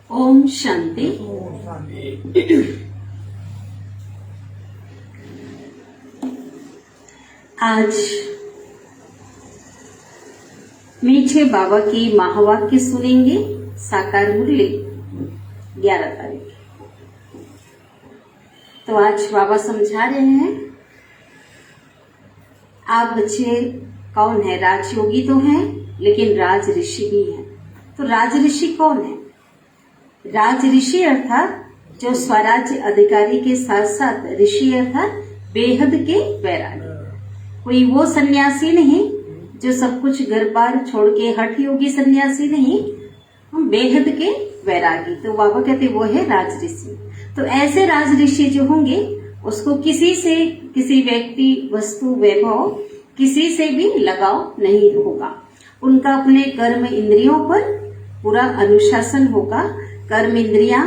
ओम शांति। आज मीठे बाबा की महावाक्य सुनेंगे। साकार मुरली 11 तारीख। तो आज बाबा समझा रहे हैं, आप बच्चे कौन है? राजयोगी तो हैं, लेकिन राज ऋषि भी हैं। तो राज ऋषि कौन है? राज ऋषि अर्थात जो स्वराज्य अधिकारी के साथ साथ ऋषि अर्थात बेहद के वैरागी। कोई वो सन्यासी नहीं जो सब कुछ घर बार छोड़ के, हठ योगी सन्यासी नहीं, हम बेहद के वैरागी। तो बाबा कहते वो है राज ऋषि। तो ऐसे राज ऋषि जो होंगे उसको किसी से, किसी व्यक्ति, वस्तु, वैभव, किसी से भी लगाव नहीं होगा। उनका अपने कर्म इंद्रियों पर पूरा अनुशासन होगा। कर्म इंद्रियां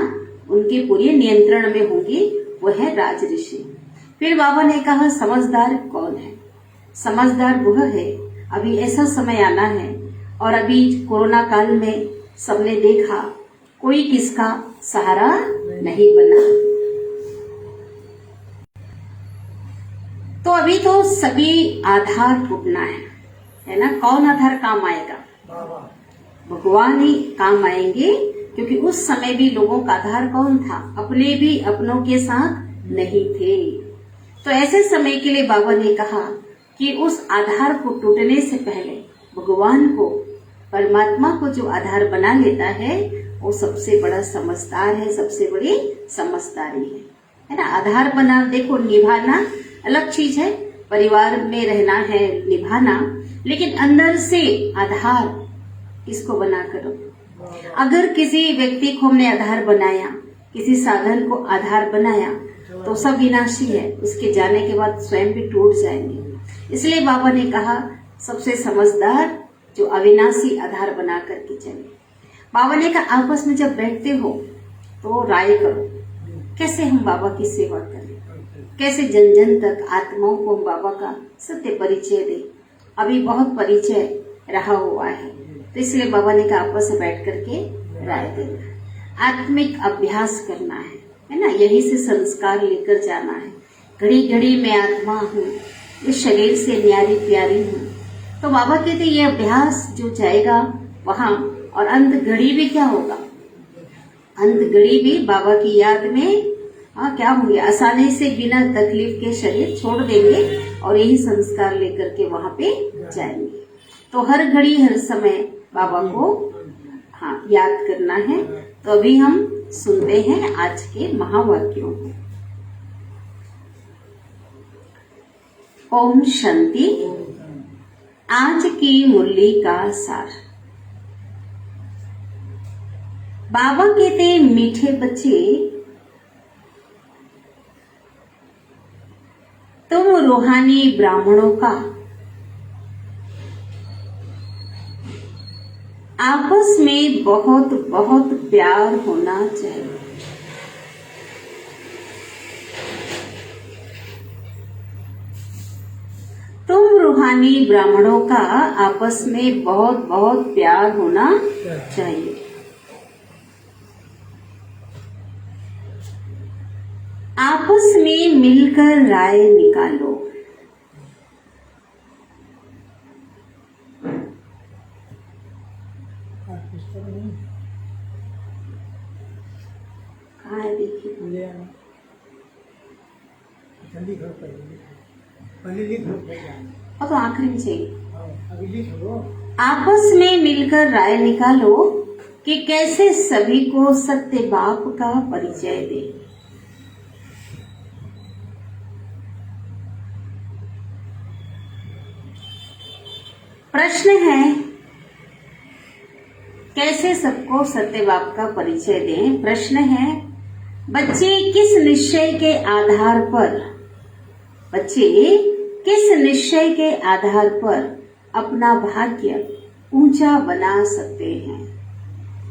उनके पूरे नियंत्रण में होंगी। वह है राज ऋषि। फिर बाबा ने कहा समझदार कौन है? समझदार वह है, अभी ऐसा समय आना है और अभी कोरोना काल में सबने देखा कोई किसका सहारा नहीं बना। तो अभी तो सभी आधार टूटना है ना? कौन आधार काम आएगा? भगवान ही काम आएंगे, क्योंकि उस समय भी लोगों का आधार कौन था? अपने भी अपनों के साथ नहीं थे। तो ऐसे समय के लिए बाबा ने कहा कि उस आधार को टूटने से पहले भगवान को, परमात्मा को जो आधार बना लेता है वो सबसे बड़ा समझदार है, सबसे बड़ी समझदारी है ना? आधार बना, देखो निभाना अलग चीज है, परिवार में रहना है निभाना, लेकिन अंदर से आधार किसको बना करो। अगर किसी व्यक्ति को हमने आधार बनाया, किसी साधन को आधार बनाया, तो सब विनाशी है, उसके जाने के बाद स्वयं भी टूट जाएंगे। इसलिए बाबा ने कहा सबसे समझदार जो अविनाशी आधार बना करके चले। बाबा ने कहा आपस में जब बैठते हो तो राय करो कैसे हम बाबा की सेवा करें, कैसे जन जन तक आत्माओं को हम बाबा का सत्य परिचय दें। अभी बहुत परिचय रहा हुआ है, तो इसलिए बाबा ने कहा आपस में बैठ करके राय देना, आत्मिक अभ्यास करना है ना, यही से संस्कार लेकर जाना है। घड़ी घड़ी मैं आत्मा हूँ, इस शरीर से न्यारी प्यारी हूँ। तो बाबा कहते ये अभ्यास जो जाएगा वहां, और अंत घड़ी भी क्या होगा, अंत घड़ी भी बाबा की याद में क्या होंगे, आसानी से बिना तकलीफ के शरीर छोड़ देंगे और यही संस्कार लेकर के वहां पे जाएंगे। तो हर घड़ी हर समय बाबा को याद करना है। तो अभी हम सुनते हैं आज के महावाक्यों को। ओम शांति। आज की मुरली का सार। बाबा कहते मीठे बच्चे, तुम रूहानी ब्राह्मणों का आपस में बहुत बहुत प्यार होना चाहिए। तुम रूहानी ब्राह्मणों का आपस में बहुत बहुत प्यार होना चाहिए। आपस में मिलकर राय निकालो। कहाँ है देखिए, और तो आखिरी में चाहिए। आपस में मिलकर राय निकालो कि कैसे सभी को सत्य बाप का परिचय दे। प्रश्न है कैसे सबको सत्य बाप का परिचय दें। प्रश्न है बच्चे किस निश्चय के आधार पर, बच्चे किस निश्चय के आधार पर अपना भाग्य ऊंचा बना सकते हैं।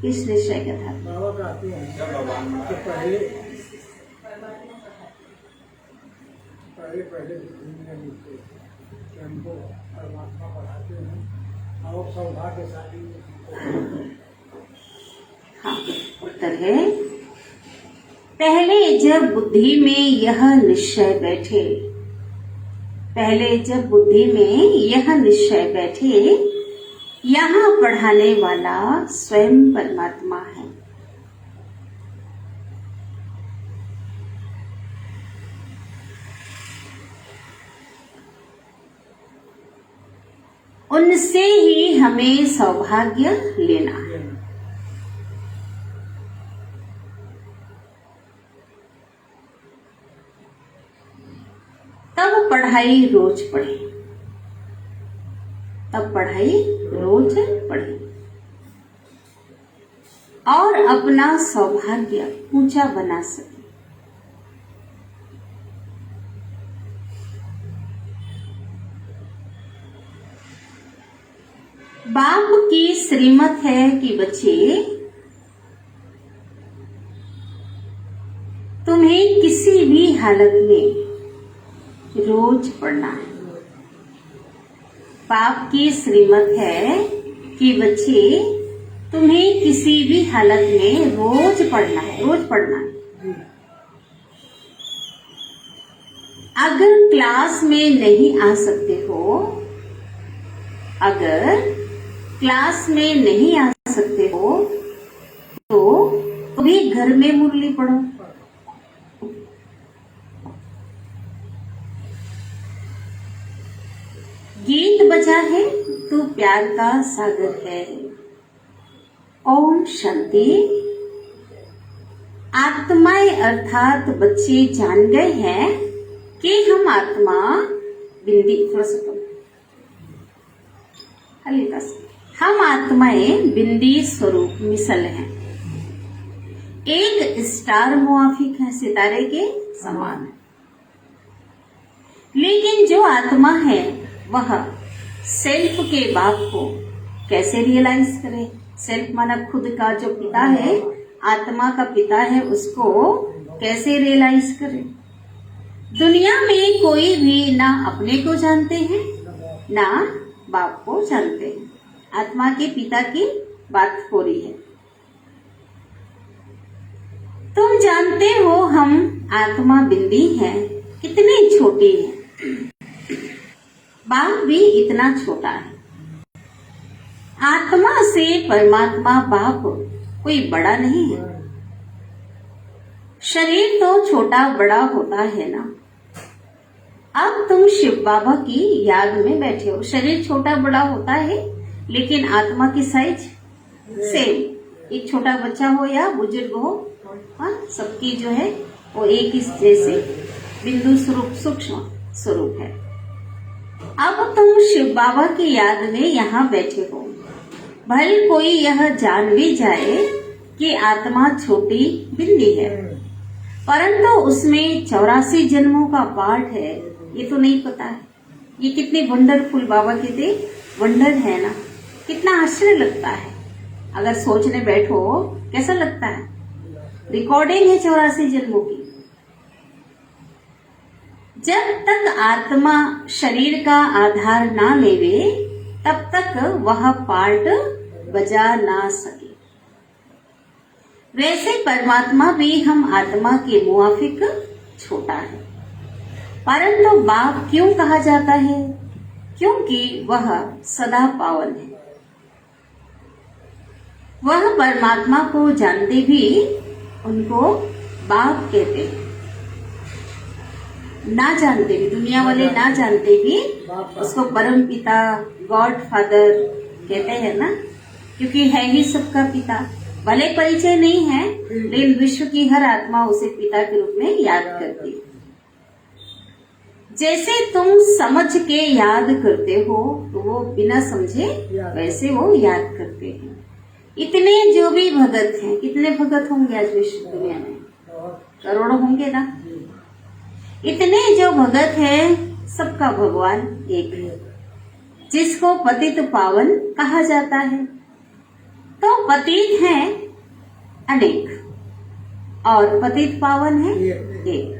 किस निश्चय के आधार पर? पहले हमको परमात्मा पढ़ाते हैं और सौभाग्यशाली। हाँ, उत्तर है पहले जब बुद्धि में यह निश्चय बैठे, पहले जब बुद्धि में यह निश्चय बैठे यहाँ पढ़ाने वाला स्वयं परमात्मा है। उनसे ही हमें सौभाग्य लेना है। तब पढ़ाई रोज पढ़े, तब पढ़ाई रोज पढ़े और अपना सौभाग्य ऊंचा बना सके। बाप की श्रीमत है कि बच्चे तुम्हें किसी भी हालत में रोज पढ़ना है। बाप की श्रीमत है कि बच्चे तुम्हें किसी भी हालत में रोज पढ़ना है, रोज पढ़ना है। अगर क्लास में नहीं आ सकते हो, अगर क्लास में नहीं आ सकते हो तो भी घर में मुरली पढ़ो। गीत बजा है तू प्यार का सागर है। ओम शांति। आत्माएं अर्थात बच्चे जान गए हैं कि हम आत्मा बिंदी थोड़ा सा हम आत्माएं बिंदी स्वरूप मिसल हैं, एक स्टार मुआफिक है, सितारे के समान है। लेकिन जो आत्मा है वह सेल्फ के बाप को कैसे रियलाइज करे? सेल्फ माना खुद का जो पिता है, आत्मा का पिता है, उसको कैसे रियलाइज करे? दुनिया में कोई भी ना अपने को जानते हैं ना बाप को जानते हैं। आत्मा के पिता की बात हो रही है। तुम जानते हो हम आत्मा बिंदी हैं, कितनी छोटी है। बाप भी इतना छोटा है। आत्मा से परमात्मा बाप कोई बड़ा नहीं है। शरीर तो छोटा बड़ा होता है ना। अब तुम शिव बाबा की याद में बैठे हो। शरीर छोटा बड़ा होता है, लेकिन आत्मा की साइज सेम। एक छोटा बच्चा हो या बुजुर्ग हो, हाँ, सबकी जो है वो एक ही जैसे बिंदु स्वरूप, सूक्ष्म स्वरूप है। अब तुम शिव बाबा की याद में यहाँ बैठे हो। भले कोई यह जान भी जाए कि आत्मा छोटी बिंदी है, परंतु उसमें 84 जन्मों का पार्ट है, ये तो नहीं पता है। ये कितनी वंडरफुल, बाबा कहते वंडर है ना। कितना आश्चर्य लगता है अगर सोचने बैठो, कैसा लगता है। रिकॉर्डिंग है 84 जन्मों की। जब तक आत्मा शरीर का आधार ना लेवे, तब तक वह पार्ट बजा ना सके। वैसे परमात्मा भी हम आत्मा के मुआफिक छोटा है, परंतु बाप क्यों कहा जाता है? क्योंकि वह सदा पावन है। वह परमात्मा को जानते भी उनको बाप कहते हैं, ना जानते भी, दुनिया वाले ना जानते भी उसको परम पिता, गॉड फादर कहते हैं ना, क्योंकि है ही सबका पिता। भले परिचय नहीं है, लेकिन विश्व की हर आत्मा उसे पिता के रूप में याद करती है। जैसे तुम समझ के याद करते हो, तो वो बिना समझे वैसे वो याद करते हैं। इतने जो भी भगत हैं, कितने भगत होंगे आज विश्व दुनिया में? करोड़ों होंगे ना। इतने जो भगत हैं, सबका भगवान एक है, जिसको पतित पावन कहा जाता है। तो पतित हैं अनेक और पतित पावन है एक।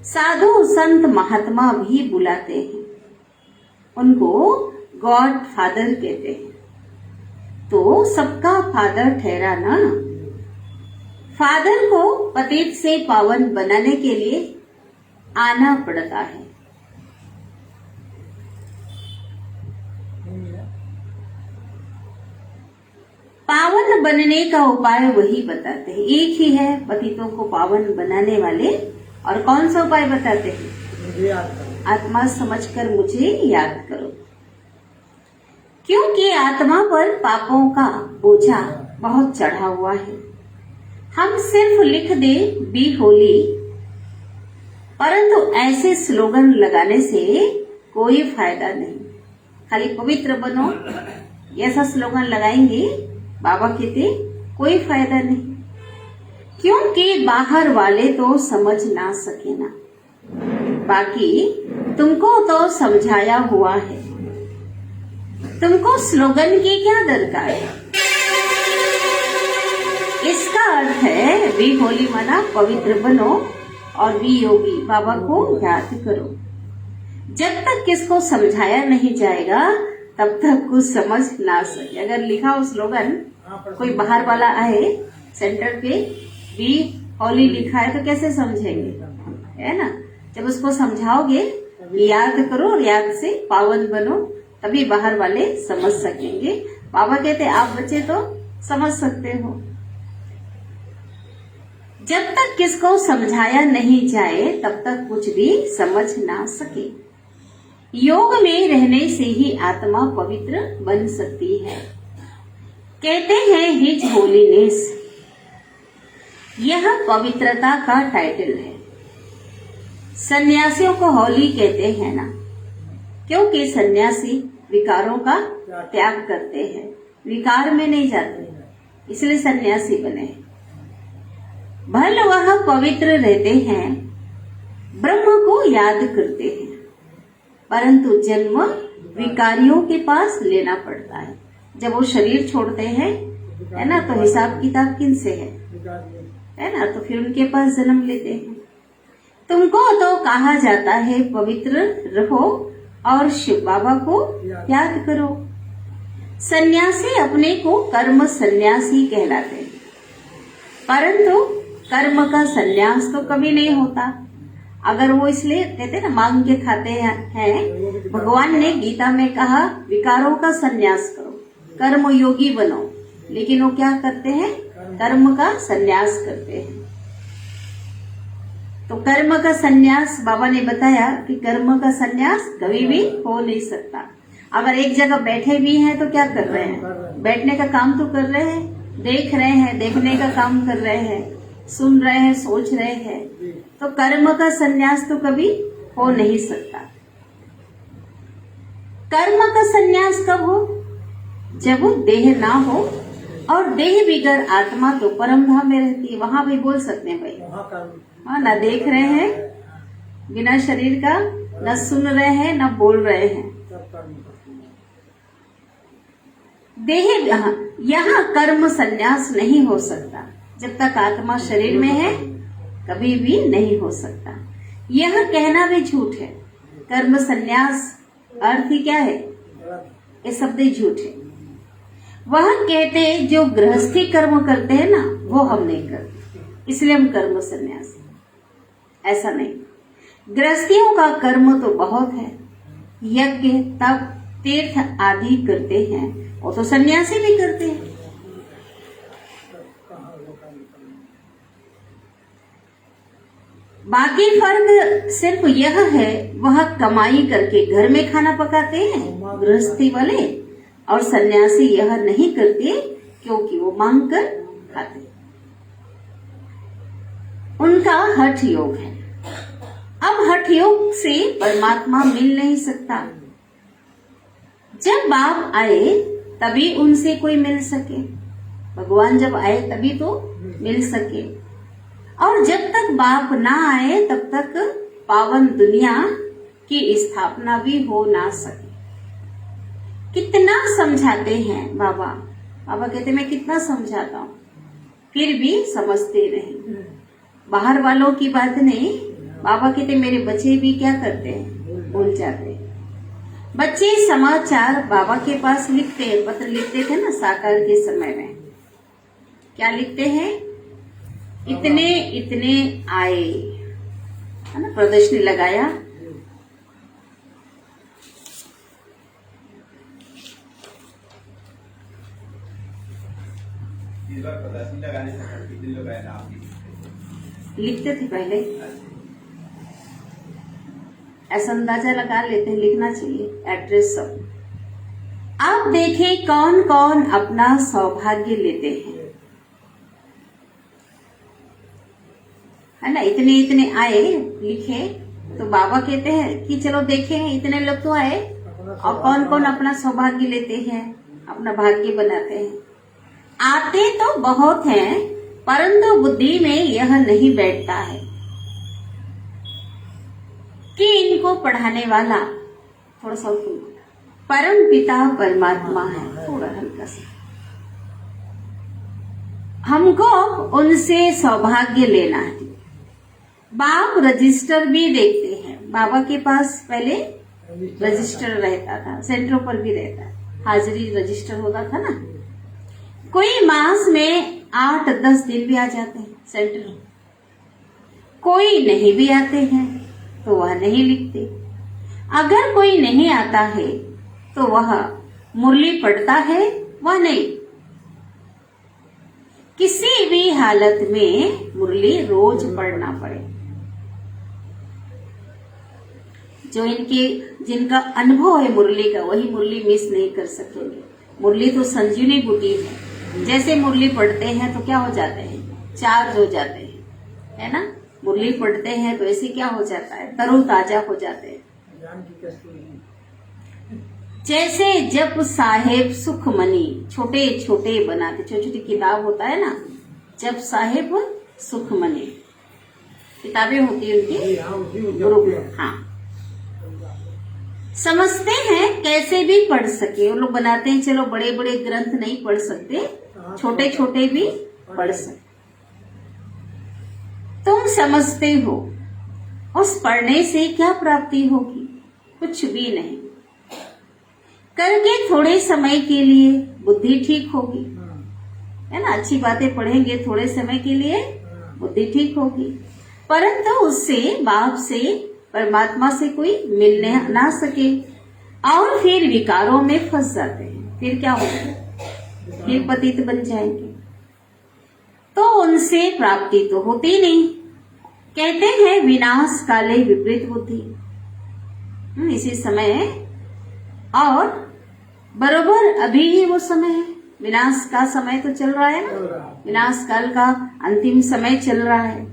साधु संत महात्मा भी बुलाते हैं, उनको गॉड फादर कहते हैं। तो सबका फादर ठहरा ना। फादर को पतित से पावन बनाने के लिए आना पड़ता है। पावन बनने का उपाय वही बताते हैं। एक ही है पतितों को पावन बनाने वाले। और कौन सा उपाय बताते हैं? आत्मा समझकर मुझे याद करो। क्योंकि आत्मा पर पापों का बोझा बहुत चढ़ा हुआ है। हम सिर्फ लिख दे बी होली, परंतु ऐसे स्लोगन लगाने से कोई फायदा नहीं। खाली पवित्र बनो ऐसा स्लोगन लगाएंगे, बाबा कहते कोई फायदा नहीं। क्योंकि बाहर वाले तो समझ ना सके ना, बाकी तुमको तो समझाया हुआ है। तुमको स्लोगन की क्या दरकार है? इसका अर्थ है वी होली माना पवित्र बनो और वी योगी, बाबा को याद करो। जब तक किसको समझाया नहीं जाएगा, तब तक कुछ समझ ना सके। अगर लिखा हो स्लोगन, कोई बाहर वाला आए सेंटर पे, वी होली लिखा है, तो कैसे समझेंगे? है ना। जब उसको समझाओगे याद करो और याद से पावन बनो, तभी बाहर वाले समझ सकेंगे। बाबा कहते आप बच्चे तो समझ सकते हो। जब तक किसको समझाया नहीं जाए, तब तक कुछ भी समझ ना सके। योग में रहने से ही आत्मा पवित्र बन सकती है। कहते हैं हिज होलीनेस, यह पवित्रता का टाइटल है। सन्यासियों को होली कहते हैं ना, क्योंकि सन्यासी विकारों का त्याग करते हैं, विकार में नहीं जाते, इसलिए सन्यासी बने। भल वह पवित्र रहते हैं, ब्रह्म को याद करते हैं, परंतु जन्म विकारियों के पास लेना पड़ता है। जब वो शरीर छोड़ते हैं, है ना, तो हिसाब किताब किनसे है ना, तो फिर उनके पास जन्म लेते हैं। तुमको तो कहा जाता है पवित्र रहो और शिव बाबा को याद करो। सन्यासी अपने को कर्म सन्यासी कहलाते हैं, परंतु कर्म का सन्यास तो कभी नहीं होता। अगर वो इसलिए कहते ना मांग के खाते हैं, भगवान ने गीता में कहा विकारों का सन्यास करो, कर्म योगी बनो, लेकिन वो क्या करते हैं, कर्म का सन्यास करते हैं। तो कर्म का सन्यास बाबा ने बताया कि कर्म का सन्यास कभी भी हो नहीं सकता। अगर एक जगह बैठे भी हैं तो क्या कर रहे हैं, बैठने का काम तो कर रहे हैं, देख रहे हैं, देखने का काम कर रहे हैं, सुन रहे हैं, सोच रहे हैं, तो कर्म का सन्यास तो कभी हो नहीं सकता। कर्म का सन्यास कब हो, जब देह ना हो और देह बिगर आत्मा तो परम धाम में रहती है। वहां भी बोल सकते हैं भाई, हाँ, ना देख रहे हैं बिना शरीर का, न सुन रहे हैं, न बोल रहे हैं, देह यहाँ कर्म सन्यास नहीं हो सकता। जब तक आत्मा शरीर में है कभी भी नहीं हो सकता। यह कहना भी झूठ है। कर्म सन्यास अर्थ ही क्या है, ये शब्द ही झूठ है। वह कहते जो गृहस्थी कर्म करते हैं ना, वो हम नहीं करते, इसलिए हम कर्म सन्यास, ऐसा नहीं। गृहस्थियों का कर्म तो बहुत है, यज्ञ तप तीर्थ आदि करते हैं, वो तो सन्यासी भी करते हैं। बाकी फर्क सिर्फ यह है, वह कमाई करके घर में खाना पकाते हैं गृहस्थी वाले, और सन्यासी यह नहीं करते क्योंकि वो मांग कर खाते। उनका हठ योग है। अब हठ योग से परमात्मा मिल नहीं सकता। जब बाप आए तभी उनसे कोई मिल सके, भगवान जब आए तभी तो मिल सके, और जब तक बाप ना आए तब तक पावन दुनिया की स्थापना भी हो ना सके। कितना समझाते हैं बाबा, बाबा कहते मैं कितना समझाता हूँ फिर भी समझते नहीं। बाहर वालों की बात नहीं, बाबा कहते मेरे बच्चे भी क्या करते हैं, भूल जाते हैं। बच्चे समाचार बाबा के पास लिखते हैं, पत्र लिखते थे ना साकार के समय में, क्या लिखते हैं, इतने इतने आए, है ना, प्रदर्शनी लगाया, प्रदर्शनी लगाने से कितने लोग आए नाम लिखते थे पहले, ऐसा अंदाजा लगा लेते हैं, लिखना चाहिए एड्रेस सब। आप देखें कौन कौन अपना सौभाग्य लेते हैं, है ना, इतने इतने आए लिखे, तो बाबा कहते हैं कि चलो देखें इतने लोग तो आए, और कौन कौन अपना सौभाग्य लेते हैं, अपना भाग्य बनाते हैं। आते तो बहुत हैं, परंतु बुद्धि में यह नहीं बैठता है कि इनको पढ़ाने वाला थोड़ा सा परम पिता परमात्मा है, थोड़ा हल्का सा, हमको उनसे सौभाग्य लेना है। बाप रजिस्टर भी देखते हैं, बाबा के पास पहले रजिस्टर रहता था, सेंटरों पर भी रहता है, हाजिरी रजिस्टर होता था ना। कोई मास में 8-10 दिन भी आ जाते हैं सेंटर, कोई नहीं भी आते हैं तो वह नहीं लिखते। अगर कोई नहीं आता है तो वह मुरली पढ़ता है, वह नहीं। किसी भी हालत में मुरली रोज पढ़ना पड़े। जो जिनका अनुभव है मुरली का, वही मुरली मिस नहीं कर सकेंगे। मुरली तो संजीवनी बूटी है, जैसे मुरली पढ़ते हैं तो क्या हो जाते हैं, चार्ज हो जाते हैं, है ना। मुरली पढ़ते हैं तो ऐसे क्या हो जाता है, तरोताजा हो जाते हैं। जैसे जब साहेब सुखमनी छोटे छोटे बनाते, छोटी छोटी किताब होता है ना, जब साहेब सुखमनी किताबें होती है उनकी ग्रुप, हाँ, समझते हैं कैसे भी पढ़ सके। वो लोग बनाते हैं, चलो बड़े बड़े ग्रंथ नहीं पढ़ सकते, छोटे छोटे भी पढ़ सकते। तुम समझते हो उस पढ़ने से क्या प्राप्ति होगी? कुछ भी नहीं। करके थोड़े समय के लिए बुद्धि ठीक होगी, है ना, अच्छी बातें पढ़ेंगे थोड़े समय के लिए बुद्धि ठीक होगी, परंतु उससे बाप से परमात्मा से कोई मिलने ना सके और फिर विकारों में फंस जाते हैं। फिर क्या होगा? फिर पतित बन जाएंगे, तो उनसे प्राप्ति तो होती नहीं। कहते हैं विनाश काले विपरीत बुद्धि। इसी समय और बरोबर अभी ही वो समय है, विनाश का समय तो चल रहा है ना, विनाश काल का अंतिम समय चल रहा है,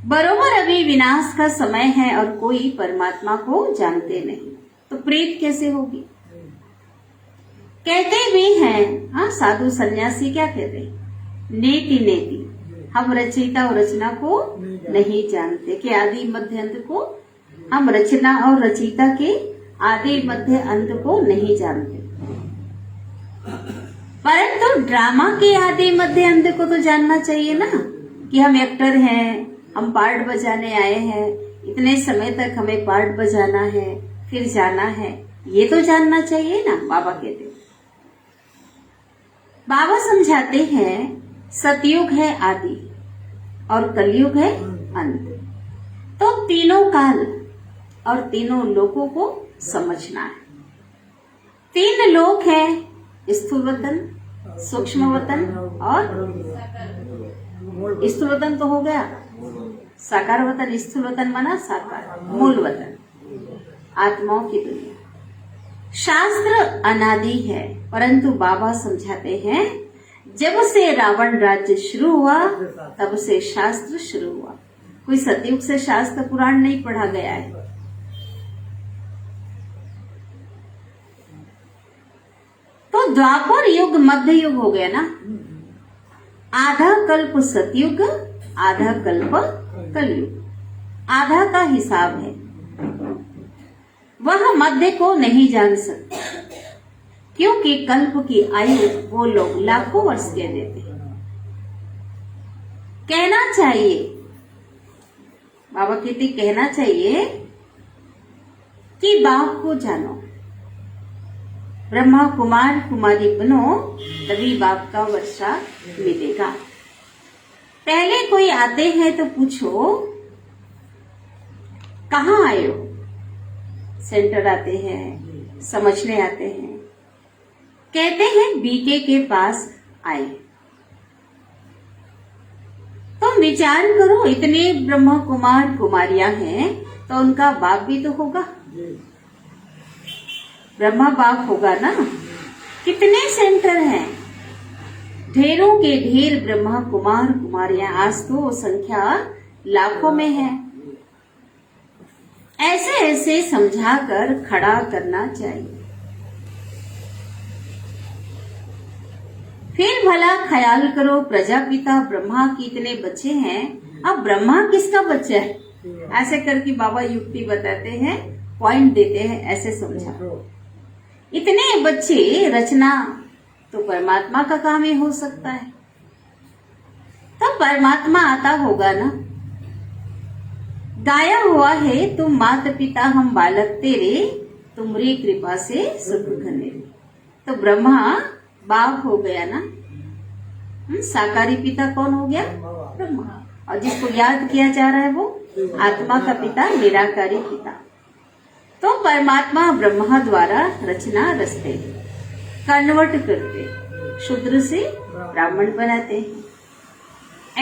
बरोबर अभी विनाश का समय है और कोई परमात्मा को जानते नहीं, तो प्रीत कैसे होगी? कहते भी हैं, हाँ, साधु सन्यासी क्या कहते हैं? नेति नेति, हम रचयिता और रचना को नहीं जानते, कि आदि मध्य अंत को हम रचना और रचयिता के आदि मध्य अंत को नहीं जानते, परंतु ड्रामा के आदि मध्य अंत को तो जानना चाहिए ना, कि हम एक्टर हैं, हम पार्ट बजाने आए हैं, इतने समय तक हमें पार्ट बजाना है, फिर जाना है, ये तो जानना चाहिए ना। बाबा कहते हैं, बाबा समझाते हैं सतयुग है आदि और कलयुग है अंत, तो तीनों काल और तीनों लोकों को समझना है। तीन लोक हैं, स्थूल वतन, सूक्ष्म वतन और स्थूल वतन तो हो गया, साकार वतन, स्थूल वतन माना साकार, मूल वतन, आत्माओं की दुनिया। शास्त्र अनादि है, परंतु बाबा समझाते हैं जब से रावण राज्य शुरू हुआ तब से शास्त्र शुरू हुआ। कोई सतयुग से शास्त्र पुराण नहीं पढ़ा गया है। तो द्वापर युग मध्य युग हो गया ना, आधा कल्प सतयुग, आधा कल्प कलयुग, आधा का हिसाब है। वह मध्य को नहीं जान सकते, क्योंकि कल्प की आयु वो लोग लाखों वर्ष के देते हैं। कहना चाहिए, बाबा कहते कहना चाहिए कि बाप को जानो, ब्रह्मा कुमार कुमारी बनो, तभी बाप का वर्षा मिलेगा। पहले कोई आते हैं तो पूछो कहाँ आए हो? सेंटर आते हैं, समझने आते हैं, कहते हैं बीके के पास आए। तुम विचार करो, इतने ब्रह्मा कुमार कुमारियां हैं तो उनका बाप भी तो होगा, ब्रह्मा बाप होगा ना। कितने सेंटर हैं, ढेरों के ढेर ब्रह्मा कुमार कुमारियां, आज तो संख्या लाखों में है। ऐसे ऐसे समझाकर खड़ा करना चाहिए। फिर भला ख्याल करो, प्रजापिता ब्रह्मा की इतने बच्चे हैं, अब ब्रह्मा किसका बच्चा है? ऐसे करके बाबा युक्ति बताते हैं, पॉइंट देते हैं, ऐसे समझा। इतने बच्चे रचना तो परमात्मा का काम ही हो सकता है, तो परमात्मा आता होगा ना। गाया हुआ है, तुम माता पिता हम बालक तेरे, तुमरी कृपा से सुख घने। तो ब्रह्मा बाप हो गया ना, साकारी पिता कौन हो गया? ब्रह्मा। और जिसको याद किया जा रहा है वो आत्मा का पिता, निराकारी पिता। तो परमात्मा ब्रह्मा द्वारा रचना रचते, कन्वर्ट करते, शूद्र से ब्राह्मण बनाते,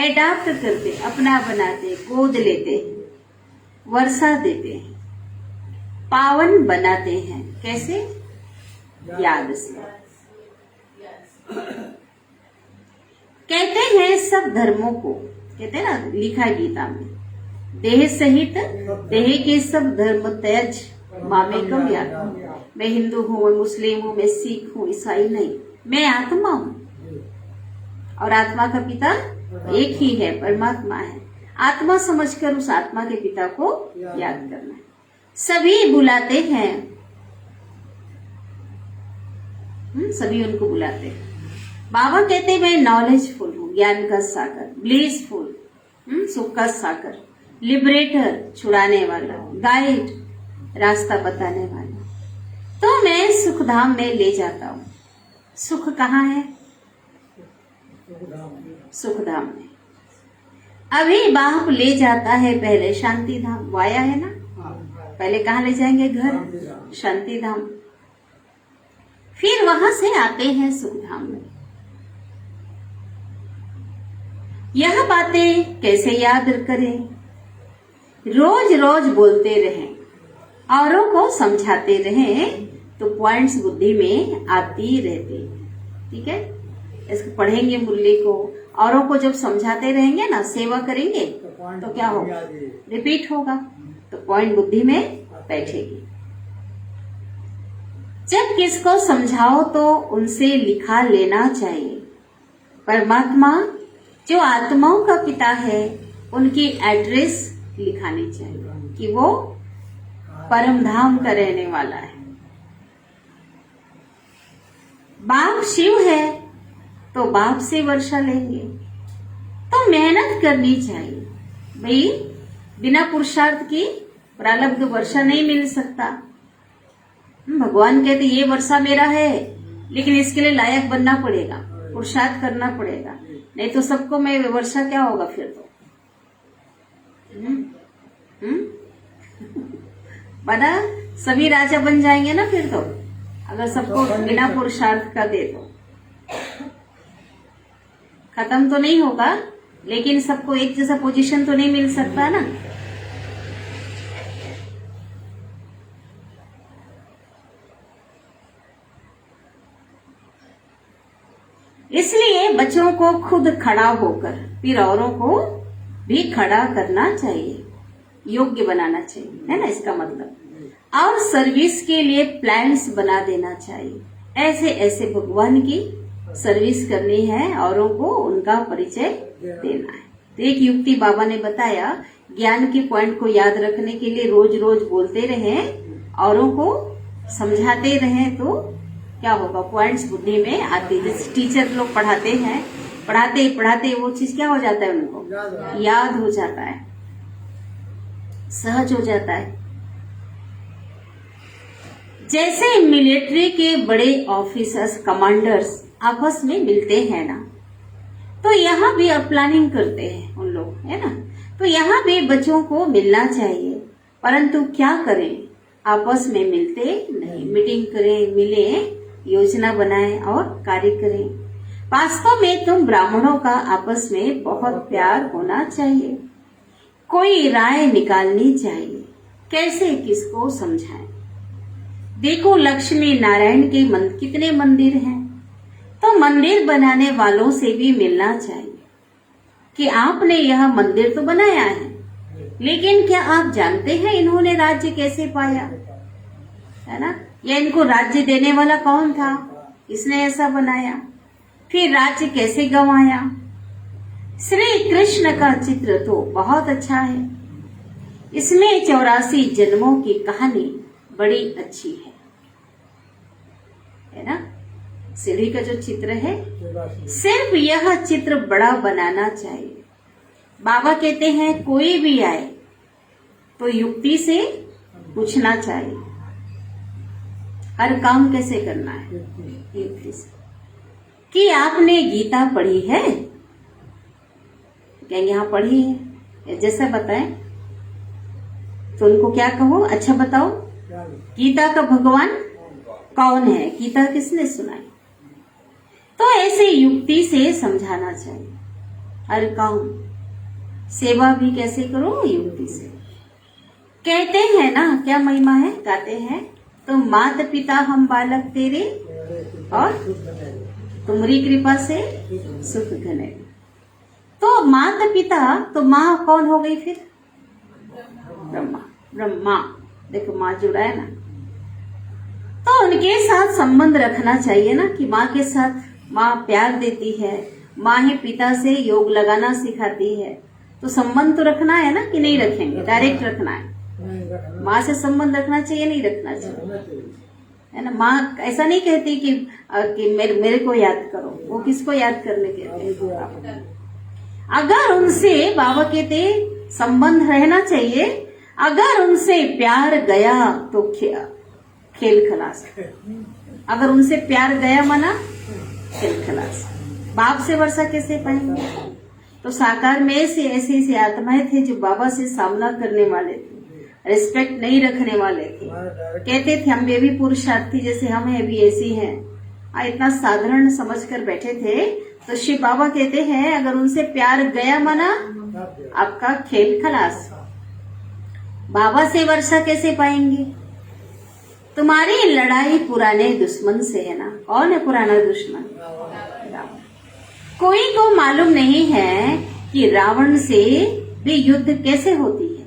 एडाप्ट करते, अपना बनाते, गोद लेते, वर्षा देते हैं, पावन बनाते हैं। कैसे? याद से। कहते हैं सब धर्मों को, कहते हैं ना, लिखा है गीता में, देह सहित देह के सब धर्म त्यज माँ में कब याद हूँ? मैं हिंदू हूँ, मैं मुस्लिम हूँ, मैं सिख हूँ, ईसाई नहीं, मैं आत्मा हूँ। और आत्मा का पिता एक ही है, परमात्मा है। आत्मा समझकर उस आत्मा के पिता को याद करना है। सभी बुलाते हैं, सभी उनको बुलाते हैं। बाबा कहते हैं मैं नॉलेजफुल हूँ, ज्ञान का सागर, ब्लिसफुल, सुख का सागर, लिबरेटर, छुड़ाने वाला, गाइड, रास्ता बताने वाला। तो मैं सुखधाम में ले जाता हूँ। सुख कहाँ है? सुखधाम में। अभी बाप ले जाता है पहले शांति धाम, वाया है ना, पहले कहाँ ले जाएंगे? घर, शांति धाम। फिर वहां से आते हैं सुखधाम में। यह बातें कैसे याद करें? रोज रोज बोलते रहें, औरों को समझाते रहें, तो पॉइंट्स बुद्धि में आती रहती है। ठीक है, इसको पढ़ेंगे मुरली को, औरों को जब समझाते रहेंगे ना, सेवा करेंगे, तो क्या होगा? रिपीट होगा, तो पॉइंट बुद्धि में बैठेगी। जब किसको समझाओ तो उनसे लिखा लेना चाहिए। परमात्मा जो आत्माओं का पिता है, उनकी एड्रेस लिखानी चाहिए कि वो परम धाम का रहने वाला है। बाप शिव है तो बाप से वर्षा लेंगे, तो मेहनत करनी चाहिए भाई। बिना पुरुषार्थ की प्रारब्ध वर्षा नहीं मिल सकता। भगवान कहते ये वर्षा मेरा है, लेकिन इसके लिए लायक बनना पड़ेगा, पुरुषार्थ करना पड़ेगा, नहीं तो सबको मैं वर्षा क्या होगा फिर तो। बड़ा सभी राजा बन जाएंगे ना फिर तो, अगर सबको बिना पुरुषार्थ का दे तो। खत्म तो नहीं होगा, लेकिन सबको एक जैसा पोजीशन तो नहीं मिल सकता ना। इसलिए बच्चों को खुद खड़ा होकर फिर औरों को भी खड़ा करना चाहिए, योग्य बनाना चाहिए, है ना इसका मतलब। और सर्विस के लिए प्लान्स बना देना चाहिए। ऐसे ऐसे भगवान की सर्विस करनी है, औरों को उनका परिचय देना है। तो एक युक्ति बाबा ने बताया, ज्ञान के पॉइंट को याद रखने के लिए रोज रोज बोलते रहें, औरों को समझाते रहें, तो क्या होगा? पॉइंट्स बुद्धि में आती। जैसे टीचर लोग पढ़ाते हैं, पढ़ाते पढ़ाते वो चीज क्या हो जाता है, उनको याद हो जाता है, सहज हो जाता है। जैसे मिलिट्री के बड़े ऑफिसर्स, कमांडर्स आपस में मिलते हैं ना, तो यहाँ भी अब प्लानिंग करते हैं उन लोग, है ना। तो यहाँ भी बच्चों को मिलना चाहिए, परंतु क्या करें? आपस में मिलते नहीं। मीटिंग करें, मिले, योजना बनाएं और कार्य करें। वास्तव में तुम ब्राह्मणों का आपस में बहुत प्यार होना चाहिए। कोई राय निकालनी चाहिए, कैसे किसको समझाएं। देखो लक्ष्मी नारायण के कितने मंदिर हैं, तो मंदिर बनाने वालों से भी मिलना चाहिए कि आपने यह मंदिर तो बनाया है, लेकिन क्या आप जानते हैं इन्होंने राज्य कैसे पाया, है ना? या इनको राज्य देने वाला कौन था, इसने ऐसा बनाया, फिर राज्य कैसे गंवाया। श्री कृष्ण का चित्र तो बहुत अच्छा है, इसमें 84 जन्मों की कहानी बड़ी अच्छी है ना। सीढ़ी का जो चित्र है, सिर्फ यह चित्र बड़ा बनाना चाहिए। बाबा कहते हैं कोई भी आए तो युक्ति से पूछना चाहिए, हर काम कैसे करना है, युक्ति से। कि आपने गीता पढ़ी है, कहेंगे हाँ पढ़ी है, जैसा बताएं तो उनको क्या कहो, अच्छा बताओ गीता का भगवान कौन है, गीता किसने सुनाई। तो ऐसे युक्ति से समझाना चाहिए। हर काम, सेवा भी कैसे करो, युक्ति से। कहते हैं ना, क्या महिमा है, गाते हैं, तो माता पिता हम बालक तेरे और तुम्हारी कृपा से सुख घने। तो माता पिता, तो माँ कौन हो गई फिर? ब्रह्मा। ब्रह्मा देखो माँ जुड़ा है ना, तो उनके साथ संबंध रखना चाहिए ना कि माँ के साथ माँ प्यार देती है, माँ ही पिता से योग लगाना सिखाती है, तो संबंध तो रखना है ना कि नहीं रखेंगे, डायरेक्ट रखना है। माँ से संबंध रखना चाहिए नहीं रखना चाहिए, है ना। माँ ऐसा नहीं कहती कि मेरे को याद करो, वो किसको याद करने कहते हैं। अगर उनसे बाबा कहते संबंध रहना चाहिए, अगर उनसे प्यार गया तो खेल खलास। अगर उनसे प्यार गया माना खेल खलास। बाप से वर्षा कैसे पाएंगे? तो साकार में ऐसे ऐसे आत्माएं थे जो बाबा से सामना करने वाले थे, रिस्पेक्ट नहीं रखने वाले थे, कहते थे हम भी पुरुषार्थी जैसे हम है भी ऐसी हैं, इतना साधारण समझकर बैठे थे। तो शिव बाबा कहते हैं अगर उनसे प्यार गया माना आपका खेल खलास। बाबा से वर्षा कैसे पाएंगे? तुम्हारी लड़ाई पुराने दुश्मन से है ना। कौन है पुराना दुश्मन? रावण। कोई को मालूम नहीं है कि रावण से भी युद्ध कैसे होती है।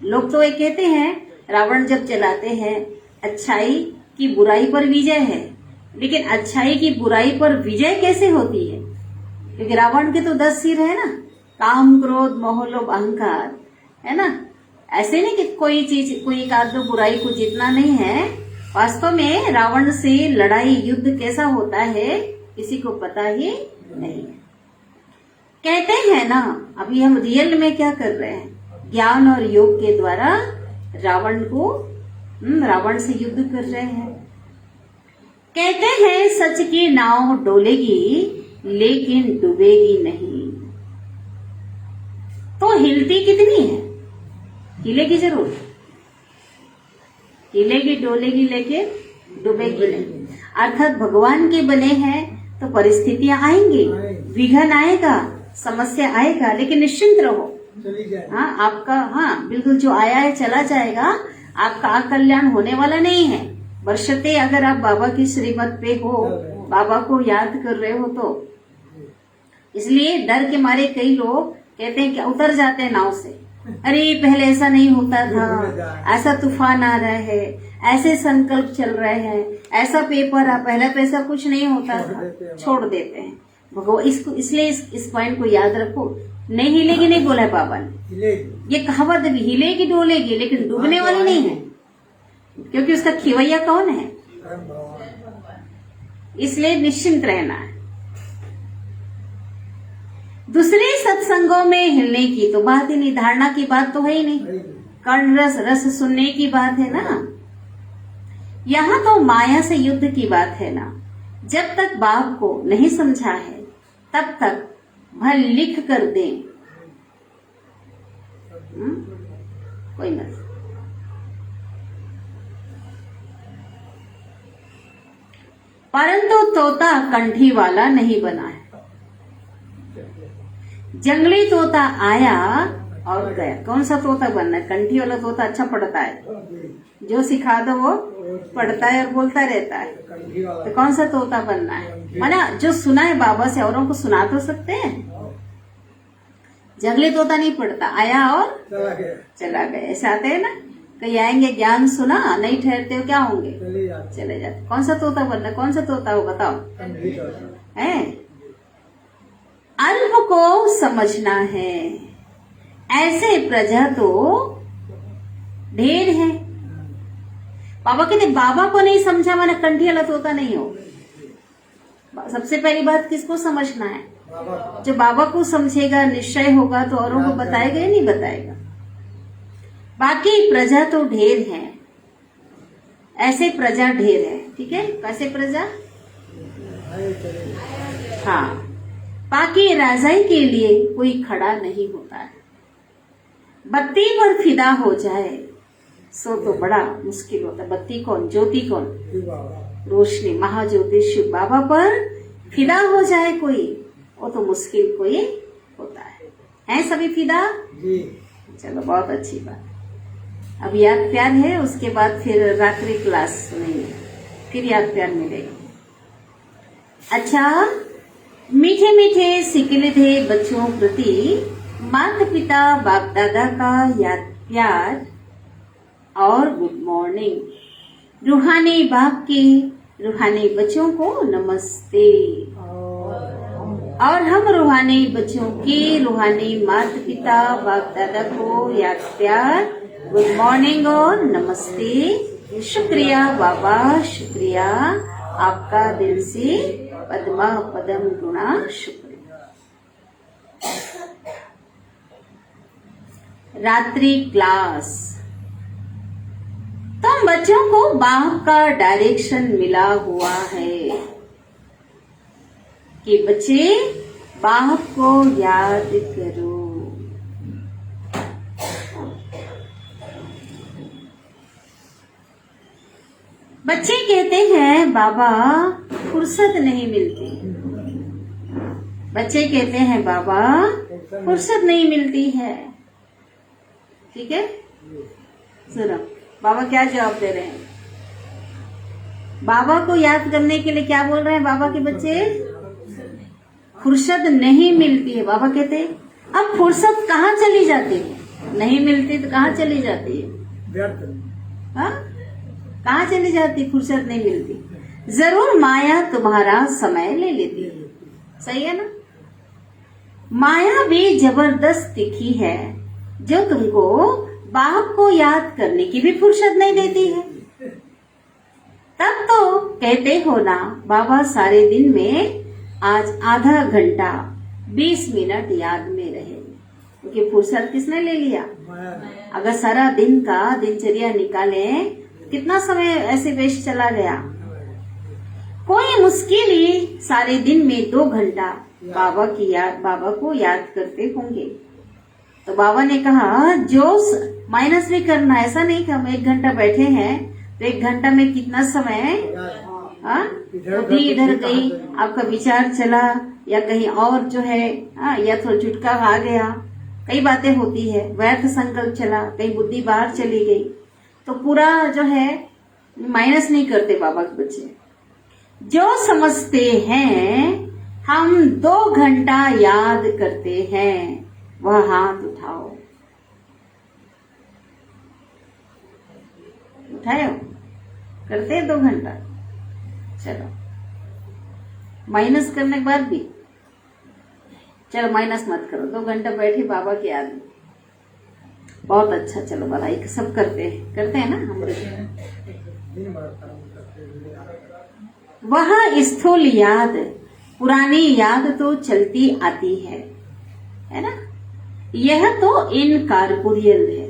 लोग तो ये कहते हैं रावण जब चलाते हैं अच्छाई की बुराई पर विजय है, लेकिन अच्छाई की बुराई पर विजय कैसे होती है? क्योंकि रावण के तो 10 सिर है ना, काम क्रोध मोह लोभ अहंकार, है ना। ऐसे नहीं कि कोई चीज कोई एक आध दो बुराई को जितना नहीं है। वास्तव में रावण से लड़ाई युद्ध कैसा होता है किसी को पता ही नहीं है। कहते हैं ना अभी हम रियल में क्या कर रहे हैं, ज्ञान और योग के द्वारा रावण से युद्ध कर रहे हैं। कहते हैं सच की नाव डोलेगी लेकिन डूबेगी नहीं। तो हिलती कितनी है, हिलेगी जरूर, हिलेगी डोलेगी लेकिन डूबेगी नहीं। अर्थात भगवान के बने हैं तो परिस्थितियां आएंगी, विघन आएगा, समस्या आएगा, लेकिन निश्चिंत रहो। हाँ आपका बिल्कुल जो आया है चला जाएगा, आपका अकल्याण होने वाला नहीं है। बरशते अगर आप बाबा की श्रीमत पे हो, बाबा को याद कर रहे हो तो। इसलिए डर के मारे कई लोग कहते हैं कि उतर जाते हैं नाव से, अरे पहले ऐसा नहीं होता था, ऐसा तूफान आ रहा है, ऐसे संकल्प चल रहे हैं, ऐसा पेपर पहले तो ऐसा कुछ नहीं होता था, छोड़ देते हैं। भगवान इसको इसलिए इस पॉइंट को याद रखो, नहीं हिलेगी नहीं बोला है बाबा ने। ये कहावत भी हिलेगी डोलेगी लेकिन डूबने वाली नहीं है, क्योंकि उसका खिवैया कौन है। इसलिए निश्चिंत रहना है। दूसरे सत्संगों में हिलने की तो बात ही नहीं, धारणा की बात तो है ही नहीं, कर्ण रस सुनने की बात है ना। यहाँ तो माया से युद्ध की बात है ना। जब तक बाप को नहीं समझा है तब तक भर लिख कर दे, कोई मत। परंतु तोता कंठी वाला नहीं बना है। जंगली तोता आया और गया। कौन सा तोता बनना है? कंठी वाला तोता अच्छा पढ़ता है, जो सिखा दो वो पढ़ता है और बोलता रहता है। तो कौन सा तोता बनना है? माना जो सुना है बाबा से औरों को सुना तो सकते हैं। जंगली तोता नहीं पढ़ता, आया और चला गया। ऐसे आते हैं ना, कहीं आएंगे ज्ञान सुना, नहीं ठहरते हो क्या होंगे? चले जाते। कौन सा तोता बनना? कौन सा तोता हो बताओ? है अल्प को समझना है, ऐसे प्रजा तो ढेर है। बाबा कहते बाबा को नहीं समझा माना कंठी वाला तोता नहीं हो। सबसे पहली बात किसको समझना है? जो बाबा को समझेगा, निश्चय होगा तो औरों को बताएगा या नहीं बताएगा। बाकी प्रजा तो ढेर है, ऐसे प्रजा ढेर है। ठीक है, कैसे प्रजा? हाँ, बाकी राजाई के लिए कोई खड़ा नहीं होता है। बत्ती पर फिदा हो जाए सो तो बड़ा मुश्किल होता है। बत्ती कौन? ज्योति कौन? रोशनी, महाज्योति शिव बाबा पर फिदा हो जाए कोई, वो तो मुश्किल कोई होता है सभी फिदा? चलो बहुत अच्छी बात। अब याद प्यार है, उसके बाद फिर रात्रि क्लास सुनेंगे, फिर याद प्यार मिलेगा। अच्छा, मीठे मीठे सिकिलधे बच्चों प्रति माता पिता बाप दादा का याद प्यार और गुड मॉर्निंग। रूहानी बाप के रूहानी बच्चों को नमस्ते। और हम रूहानी बच्चों की रूहानी माता पिता बाप दादा को याद प्यार गुड मॉर्निंग और नमस्ते। शुक्रिया बाबा, शुक्रिया आपका दिल से पद्मा पदम गुणा शुक्रिया। रात्रि क्लास। तो हम बच्चों को बाप का डायरेक्शन मिला हुआ है कि बच्चे बाप को याद करो। बच्चे कहते हैं बाबा फुर्सत नहीं मिलती। बच्चे कहते हैं बाबा फुर्सत नहीं मिलती है। ठीक है, सुनो बाबा क्या जवाब दे रहे हैं। बाबा को याद करने के लिए क्या बोल रहे हैं बाबा के बच्चे? फुर्सत नहीं मिलती है। बाबा कहते हैं अब फुर्सत कहाँ चली जाती है? नहीं मिलती तो कहाँ चली जाती है? हाँ, कहाँ चली जाती? फुर्सत नहीं मिलती। जरूर माया तुम्हारा समय ले लेती है, सही है ना। माया भी जबरदस्त तिखी है जो तुमको बाप को याद करने की भी फुर्सत नहीं देती है। तब तो कहते हो ना बाबा सारे दिन में आज आधा घंटा 20 मिनट याद में रहे, क्योंकि फुर्सत किसने ले लिया? अगर सारा दिन का दिनचर्या निकालें कितना समय ऐसे वेस्ट चला गया। कोई मुश्किल ही सारे दिन में 2 घंटा बाबा को याद करते होंगे। तो बाबा ने कहा जो माइनस भी करना, ऐसा नहीं कि हम 1 घंटा बैठे हैं तो 1 घंटा में कितना समय बुद्धि इधर गई, आपका विचार चला या कहीं और जो है या थोड़ा झुटका आ गया, कई बातें होती है, व्यर्थ संकल्प चला, कहीं बुद्धि बाहर चली गई, तो पूरा जो है माइनस नहीं करते बाबा के बच्चे। जो समझते हैं हम 2 घंटा याद करते हैं वह हाथ उठाओ। उठाए हो? करते हैं 2 घंटा? चलो माइनस करने के बाद भी चलो माइनस मत करो, 2 घंटा बैठे बाबा की याद में, बहुत अच्छा। चलो बधाई, सब करते हैं ना हम। वह स्थूल याद, पुरानी याद तो चलती आती है ना। यह तो इनकॉर्पोरियल है।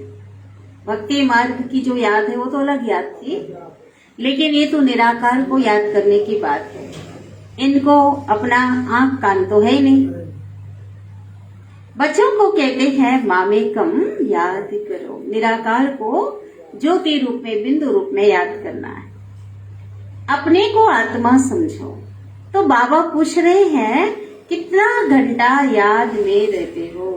भक्ति मार्ग की जो याद है वो तो अलग याद थी, लेकिन ये तो निराकार को याद करने की बात है। इनको अपना आंख कान तो है ही नहीं। बच्चों को कहते हैं मामेकम याद करो। निराकार को ज्योति रूप में, बिंदु रूप में याद करना है। अपने को आत्मा समझो। तो बाबा पूछ रहे हैं कितना घंटा याद में रहते हो?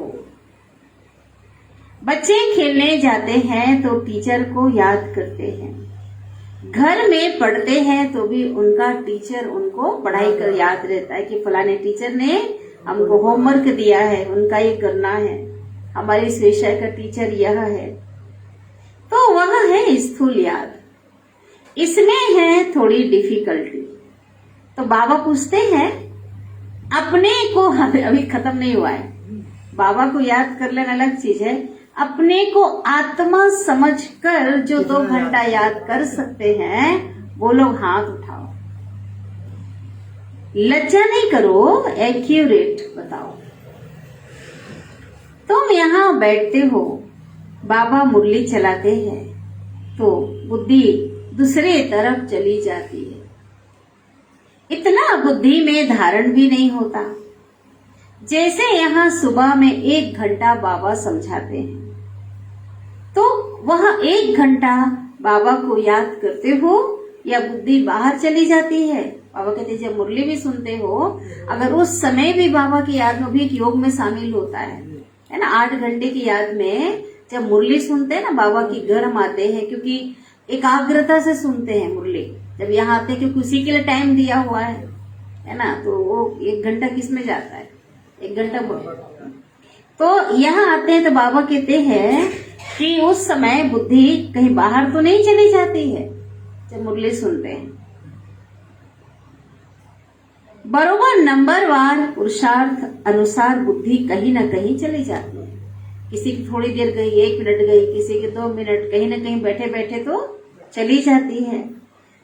बच्चे खेलने जाते हैं तो टीचर को याद करते हैं। घर में पढ़ते हैं तो भी उनका टीचर उनको पढ़ाई कर याद रहता है कि फलाने टीचर ने हमको होमवर्क दिया है, उनका ये करना है, हमारी इस विषय का टीचर यह है। तो वह है स्थूल याद। इसमें है थोड़ी डिफिकल्टी। तो बाबा पूछते हैं अपने को, अभी खत्म नहीं हुआ है, बाबा को याद कर लेना अलग चीज है, अपने को आत्मा समझकर जो 2 घंटा याद कर सकते हैं वो लोग हाथ उठाओ। लज्जा नहीं करो, एक्यूरेट बताओ। तुम यहाँ बैठते हो, बाबा मुरली चलाते हैं तो बुद्धि दूसरे तरफ चली जाती है। इतना बुद्धि में धारण भी नहीं होता। जैसे यहाँ सुबह में 1 घंटा बाबा समझाते हैं तो वह 1 घंटा बाबा को याद करते हो या बुद्धि बाहर चली जाती है? बाबा कहते जब मुरली भी सुनते हो, अगर उस समय भी बाबा की याद में भी एक योग में शामिल होता है ना। 8 घंटे की याद में जब मुरली सुनते हैं ना, बाबा की घर हम आते हैं क्योंकि एकाग्रता से सुनते हैं मुरली। जब यहाँ आते हैं क्योंकि उसी के लिए टाइम दिया हुआ है ना, तो वो 1 घंटा किस में जाता है? 1 घंटा। तो यहाँ आते हैं तो बाबा कहते हैं कि उस समय बुद्धि कहीं बाहर तो नहीं चली जाती है जब मुरली सुनते हैं। बरोबर नंबरवार पुरुषार्थ अनुसार बुद्धि कहीं ना कहीं चली जाती है। किसी की थोड़ी देर गई, 1 मिनट गई, किसी के 2 मिनट, कहीं ना कहीं बैठे बैठे तो चली जाती है।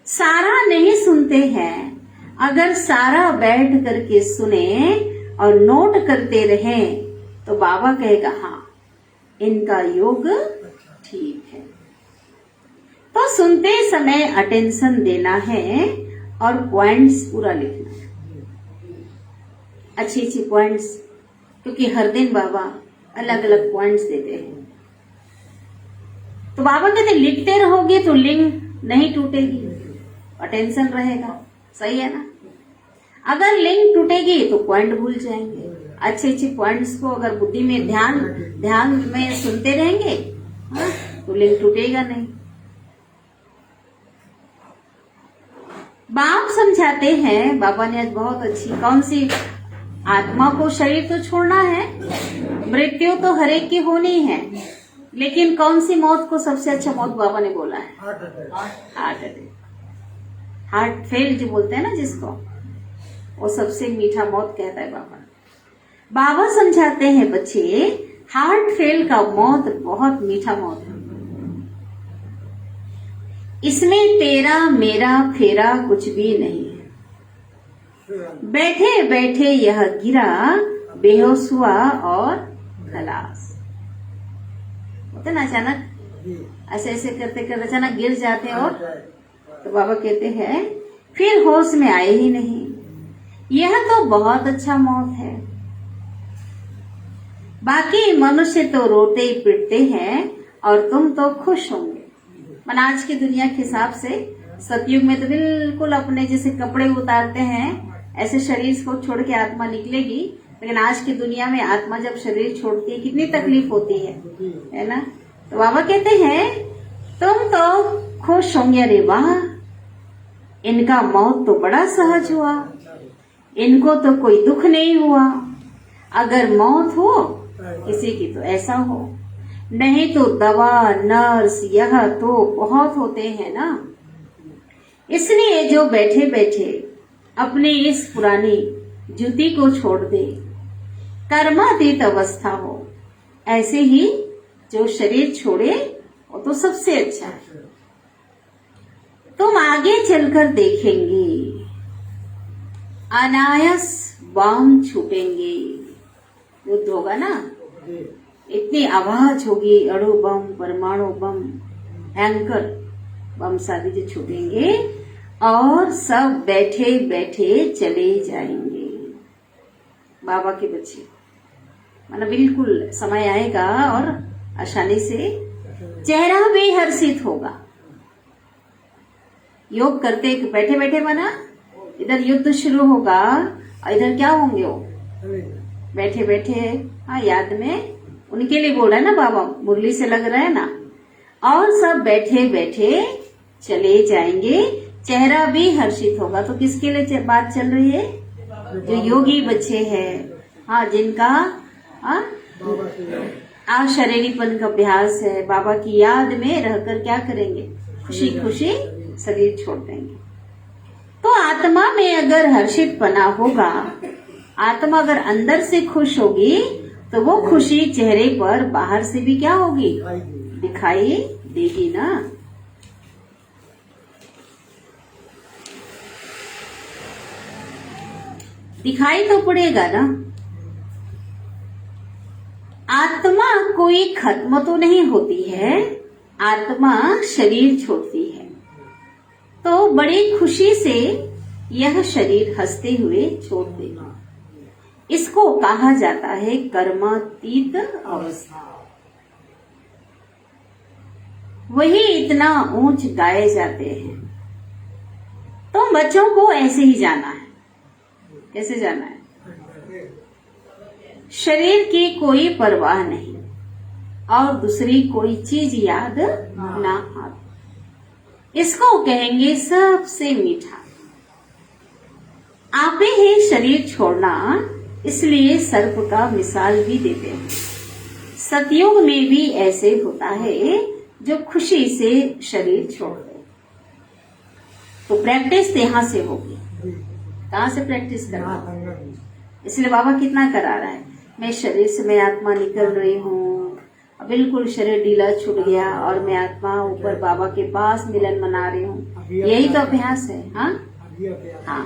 सारा नहीं सुनते हैं। अगर सारा बैठ करके सुने और नोट करते रहें तो बाबा कहेगा हाँ इनका योग ठीक है। तो सुनते समय अटेंशन देना है और पॉइंट्स पूरा लिखना है, अच्छी अच्छी पॉइंट्स, क्योंकि हर दिन बाबा अलग अलग पॉइंट्स देते हैं। तो बाबा कहते लिखते रहोगे तो लिंक नहीं टूटेगी, अटेंशन रहेगा, सही है ना। अगर लिंक टूटेगी तो पॉइंट भूल जाएंगे। अच्छे अच्छे पॉइंट्स को अगर बुद्धि में ध्यान में सुनते रहेंगे तो लिंक टूटेगा नहीं। बाप समझाते हैं, बाबा ने आज बहुत अच्छी, कौन सी, आत्मा को शरीर तो छोड़ना है, मृत्यु तो हर एक की होनी है, लेकिन कौन सी मौत को सबसे अच्छा मौत बाबा ने बोला है? हार्ट अटैक, हार्ट फेल जो बोलते हैं ना जिसको, वो सबसे मीठा मौत कहता है बाबा। बाबा समझाते हैं बच्चे, हार्ट फेल का मौत बहुत मीठा मौत है। इसमें तेरा मेरा फेरा कुछ भी नहीं है। बैठे बैठे यह गिरा, बेहोश हुआ और खलास। होता ना अचानक ऐसे ऐसे करते करते अचानक गिर जाते हैं, और तो बाबा कहते हैं फिर होश में आए ही नहीं। यह तो बहुत अच्छा मौत है। बाकी मनुष्य तो रोते पिटते हैं और तुम तो खुश होंगे। मन आज की दुनिया के हिसाब से सतयुग में तो बिल्कुल अपने जैसे कपड़े उतारते हैं ऐसे शरीर को छोड़ के आत्मा निकलेगी, लेकिन आज की दुनिया में आत्मा जब शरीर छोड़ती है कितनी तकलीफ होती है ना। तो बाबा कहते हैं तुम तो खुश होंगे, अरे वाह इनका मौत तो बड़ा सहज हुआ, इनको तो कोई दुख नहीं हुआ। अगर मौत हो किसी की तो ऐसा हो, नहीं तो दवा नर्स यह तो बहुत होते हैं ना। इसलिए जो बैठे बैठे अपनी इस पुरानी जूती को छोड़ दे, कर्मातीत अवस्था हो, ऐसे ही जो शरीर छोड़े वो तो सबसे अच्छा है। तुम आगे चलकर देखेंगे अनायास बम छूटेंगे। युद्ध होगा ना, इतनी आवाज होगी, अणु बम, परमाणु बम, भयंकर बम सारी जो छूटेंगे और सब बैठे बैठे चले जाएंगे। बाबा के बच्चे मतलब बिल्कुल समय आएगा और आसानी से चेहरा भी हर्षित होगा। योग करते बैठे बैठे माना इधर युद्ध शुरू होगा और इधर क्या होंगे वो बैठे बैठे, हाँ याद में उनके लिए बोल रहा है ना बाबा, मुरली से लग रहा है ना। और सब बैठे बैठे चले जाएंगे, चेहरा भी हर्षित होगा। तो किसके लिए बात चल रही है? जो योगी बच्चे हैं, हाँ जिनका अशरीरीपन का अभ्यास है, बाबा की याद में रहकर क्या करेंगे? खुशी खुशी शरीर छोड़ देंगे। तो आत्मा में अगर हर्षित पना होगा, आत्मा अगर अंदर से खुश होगी तो वो खुशी चेहरे पर बाहर से भी क्या होगी? दिखाई देगी ना। दिखाई तो पड़ेगा ना। आत्मा कोई खत्म तो नहीं होती है, आत्मा शरीर छोड़ती है तो बड़ी खुशी से यह शरीर हंसते हुए छोड़ देगा। इसको कहा जाता है कर्मातीत अवस्था। वही इतना ऊंच गाए जाते हैं। तो बच्चों को ऐसे ही जाना है। कैसे जाना है? शरीर की कोई परवाह नहीं और दूसरी कोई चीज याद ना आती। इसको कहेंगे सबसे मीठा। आप ही शरीर छोड़ना, इसलिए सर्प का मिसाल भी देते हैं। सतयुग में भी ऐसे होता है जो खुशी से शरीर छोड़ दे। तो प्रैक्टिस यहाँ से होगी। कहाँ से प्रैक्टिस करना? इसलिए बाबा कितना करा रहा है, मैं शरीर से मैं आत्मा निकल रही हूँ, बिल्कुल शरीर ढीला छूट गया और मैं आत्मा ऊपर बाबा के पास मिलन मना रही हूँ। यही तो अभ्यास है। हाँ हाँ,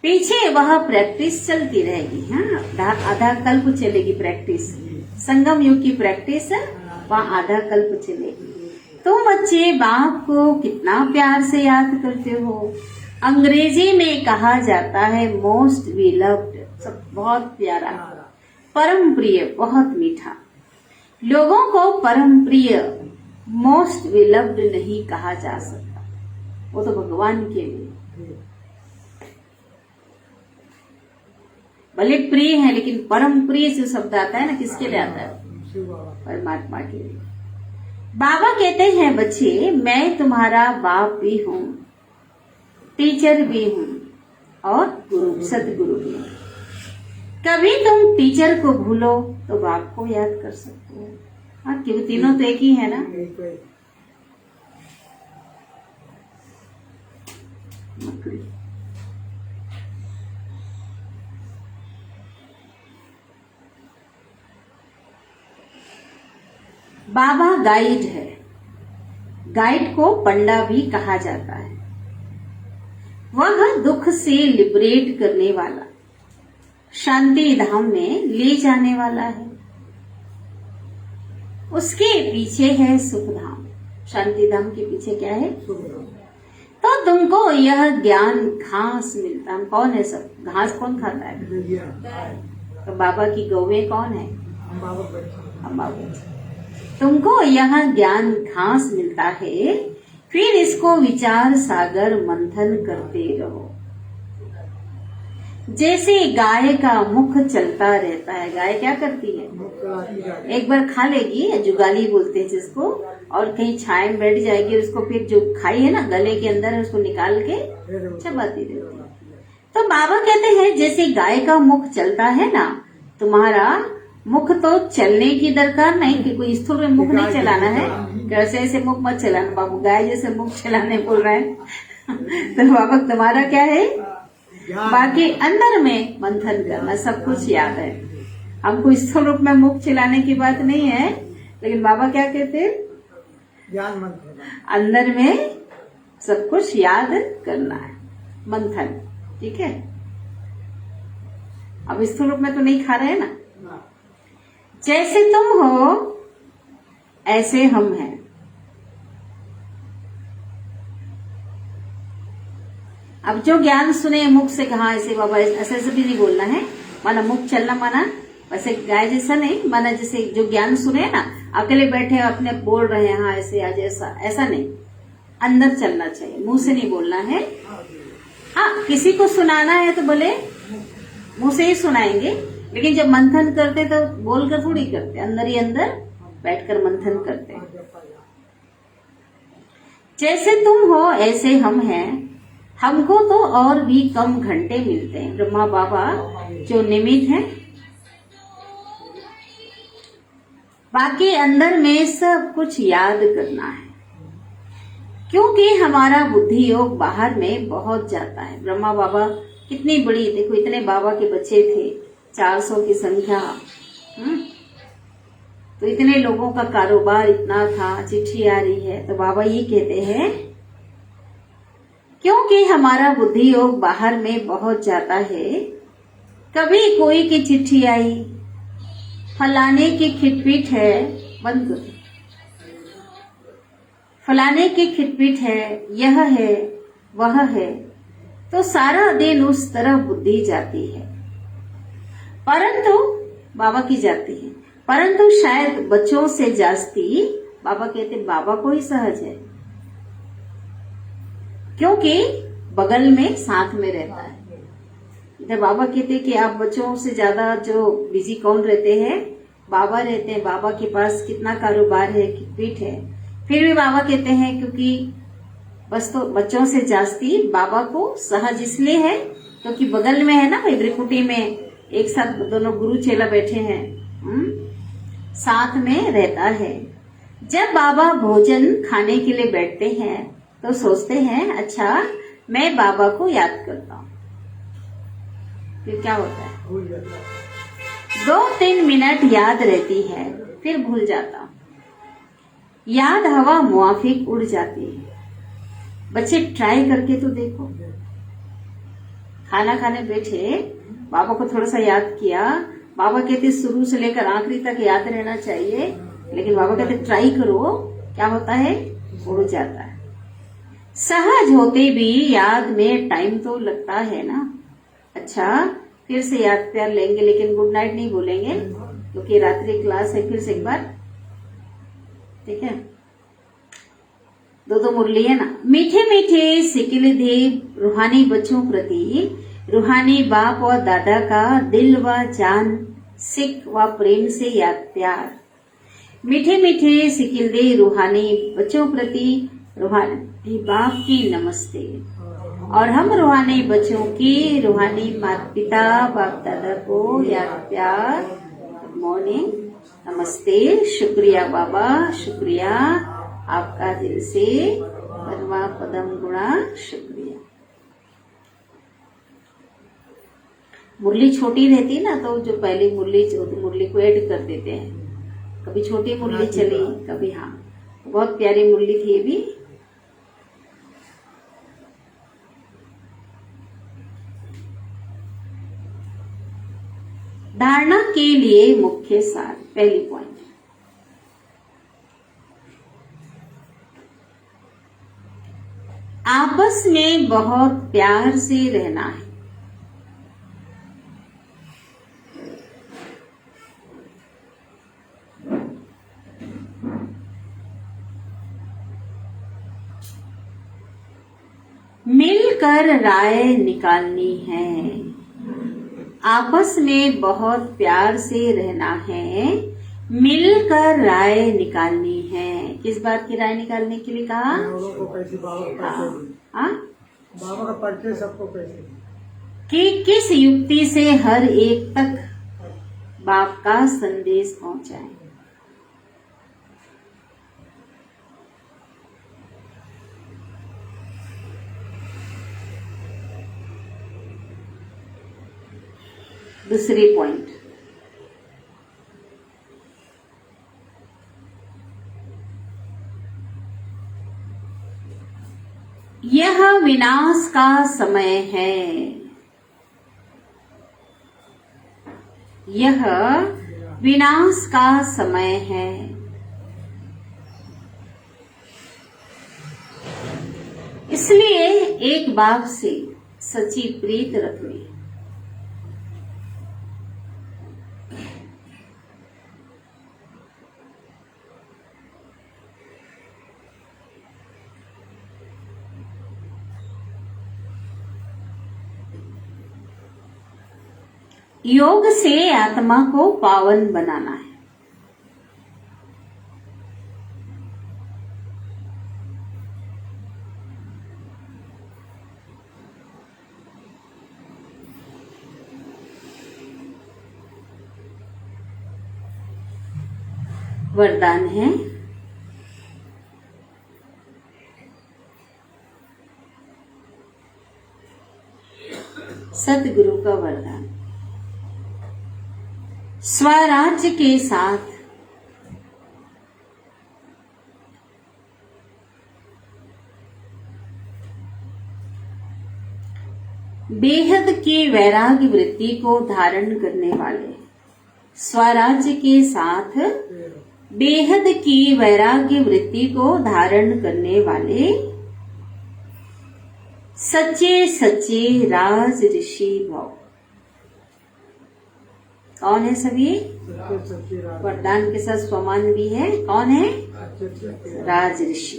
पीछे वह प्रैक्टिस चलती रहेगी। हाँ, आधा कल्प चलेगी प्रैक्टिस, संगम युग की प्रैक्टिस वहाँ आधा कल्प चलेगी। तुम बच्चे बाप को कितना प्यार से याद करते हो। अंग्रेजी में कहा जाता है मोस्ट बिलव्ड, सब बहुत प्यारा, परम प्रिय, बहुत मीठा। लोगों को परम प्रिय मोस्ट बिलव्ड नहीं कहा जा सकता, वो तो भगवान के लिए भले प्रिय है, लेकिन परम प्रिय जो शब्द आता है ना, किसके लिए आता है? परमात्मा के लिए। बाबा कहते हैं बच्चे, मैं तुम्हारा बाप भी हूँ, टीचर भी हूँ और गुरु, सतगुरु भी हूँ। कभी तुम टीचर को भूलो तो बाप को याद कर सकते हो। हाँ, क्यों? तीनों तो एक ही है ना। बाबा गाइड है। गाइड को पंडा भी कहा जाता है। वह दुख से लिबरेट करने वाला, शांति धाम में ले जाने वाला है। उसके पीछे है सुख धाम। शांति धाम के पीछे क्या है? तो तुमको यह ज्ञान घास मिलता है। कौन है सब? घास कौन खाता है? तो बाबा की गौवें कौन है? अम्मा। तुमको यह ज्ञान घास मिलता है, फिर इसको विचार सागर मंथन करते रहो। जैसे गाय का मुख चलता रहता है। गाय क्या करती है? एक बार खा लेगी, जुगाली बोलते हैं जिसको, और कहीं छाए में बैठ जाएगी, उसको फिर जो खाई है ना गले के अंदर है, उसको निकाल के चबाती रहती है। तो बाबा कहते हैं जैसे गाय का मुख चलता है ना, तुम्हारा मुख तो चलने की दरकार नहीं कि कोई स्थूल में मुख नहीं चलाना है, कैसे ऐसे मुख मत चलाना। बाबू गाय जैसे मुख चलाने बोल रहे हैं। तो बाबा तुम्हारा क्या है? बाकी अंदर में मंथन करना, सब कुछ याद है। हमको स्थूल रूप में मुख चलाने की बात नहीं है, लेकिन बाबा क्या कहते हैं? अंदर में सब कुछ याद करना है, मंथन। ठीक है, अब स्थूल रूप में तो नहीं खा रहे हैं ना। जैसे तुम हो ऐसे हम हैं। अब जो ज्ञान सुने मुख से कहा, ऐसे बाबा ऐसे भी नहीं बोलना है, माना मुख चलना, माना वैसे गाय जैसा नहीं, माना जैसे जो ज्ञान सुने ना, अकेले बैठे अपने बोल रहे हैं हाँ ऐसे आज ऐसा नहीं, अंदर चलना चाहिए, मुंह से नहीं बोलना है। हाँ, किसी को सुनाना है तो बोले मुंह से ही सुनाएंगे, लेकिन जब मंथन करते तो बोलकर थोड़ी करते, अंदर ही अंदर बैठकर मंथन करते। जैसे तुम हो ऐसे हम हैं। हमको तो और भी कम घंटे मिलते हैं। ब्रह्मा बाबा जो निमित्त हैं, बाकी अंदर में सब कुछ याद करना है, क्योंकि हमारा बुद्धि योग बाहर में बहुत जाता है। ब्रह्मा बाबा कितनी बड़ी, देखो इतने बाबा के बच्चे थे, 400 की संख्या। तो इतने लोगों का कारोबार इतना था, चिट्ठी आ रही है। तो बाबा ये कहते हैं क्योंकि हमारा बुद्धि योग बाहर में बहुत जाता है, कभी कोई की चिट्ठी आई, फलाने की खिटपीट है, बंद कर, फलाने की खिटपीट है, यह है वह है, तो सारा दिन उस तरफ बुद्धि जाती है। परंतु बाबा की जाती है, परंतु शायद बच्चों से जास्ती बाबा कहते बाबा को ही सहज है, क्योंकि बगल में साथ में रहता है। इधर बाबा कहते कि आप बच्चों से ज्यादा जो बिजी कौन रहते हैं? बाबा रहते हैं। बाबा के पास कितना कारोबार है, खिटपीट है, फिर भी बाबा कहते हैं क्योंकि बस तो बच्चों से जास्ती बाबा को सहज इसलिए है क्योंकि बगल में है ना भाई, त्रिकुटी में एक साथ दोनों गुरु चेला बैठे हैं, साथ में रहता है। जब बाबा भोजन खाने के लिए बैठते हैं तो सोचते हैं अच्छा मैं बाबा को याद करता हूँ। फिर क्या होता है, 2-3 मिनट याद रहती है, फिर भूल जाता हूँ। याद हवा मुआफिक उड़ जाती है। बच्चे ट्राई करके तो देखो, खाना खाने बैठे बाबा को थोड़ा सा याद किया, बाबा कहते शुरू से लेकर आखिरी तक याद रहना चाहिए, लेकिन बाबा कहते ट्राई करो, क्या होता है, उड़ जाता है। सहज होते भी याद में टाइम तो लगता है ना। अच्छा फिर से याद प्यार लेंगे, लेकिन गुड नाइट नहीं बोलेंगे क्योंकि रात्रि क्लास है। फिर से एक बार, ठीक है, 2 मुरली है ना। मीठे मीठे सिकिल दे रूहानी बच्चों प्रति रूहानी बाप और दादा का दिल व जान सिख व प्रेम से याद प्यार। मीठे मीठे सिकिल दे रूहानी बच्चों प्रति रूहानी बाप की नमस्ते, और हम रूहानी बच्चों की रूहानी माता पिता बाप दादा को याद प्यार। गुड मॉर्निंग, नमस्ते, शुक्रिया बाबा, शुक्रिया आपका दिल से परवा पदम गुणा शुक्रिया। मुरली छोटी रहती ना तो जो पहली मुरली को ऐड कर देते हैं, कभी छोटी मुरली चली कभी, हाँ बहुत प्यारी मुरली थी ये भी। धारणा के लिए मुख्य सार, पहली पॉइंट, आपस में बहुत प्यार से रहना है। मिलकर राय निकालनी है। आपस में बहुत प्यार से रहना है, मिलकर राय निकालनी है। किस बात की राय निकालने के लिए कहा, बाबा का परिचय सबको कैसे, कि किस युक्ति से हर एक तक बाप का संदेश पहुंचाए। दूसरी पॉइंट, यह विनाश का समय है। यह विनाश का समय है। इसलिए एक बाप से सच्ची प्रीत रखनी। योग से आत्मा को पावन बनाना है। वरदान है, सतगुरु का वरदान, स्वराज्य के साथ बेहद की वैराग्य वृत्ति को धारण करने वाले, स्वराज्य के साथ बेहद की वैराग्य वृत्ति को धारण करने वाले सच्चे सच्चे राज ऋषि भव। कौन है सभी? वरदान के साथ स्वमान भी है। कौन है? राज ऋषि।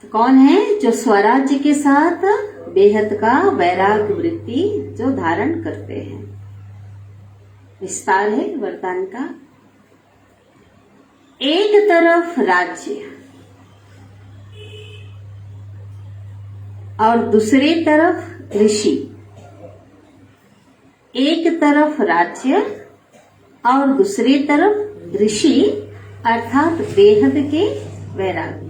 तो कौन है? जो स्वराज्य के साथ बेहद का वैराग्य वृत्ति जो धारण करते हैं। विस्तार है वरदान का। एक तरफ राज्य और दूसरी तरफ ऋषि, एक तरफ राज्य और दूसरी तरफ ऋषि अर्थात बेहद के वैरागी।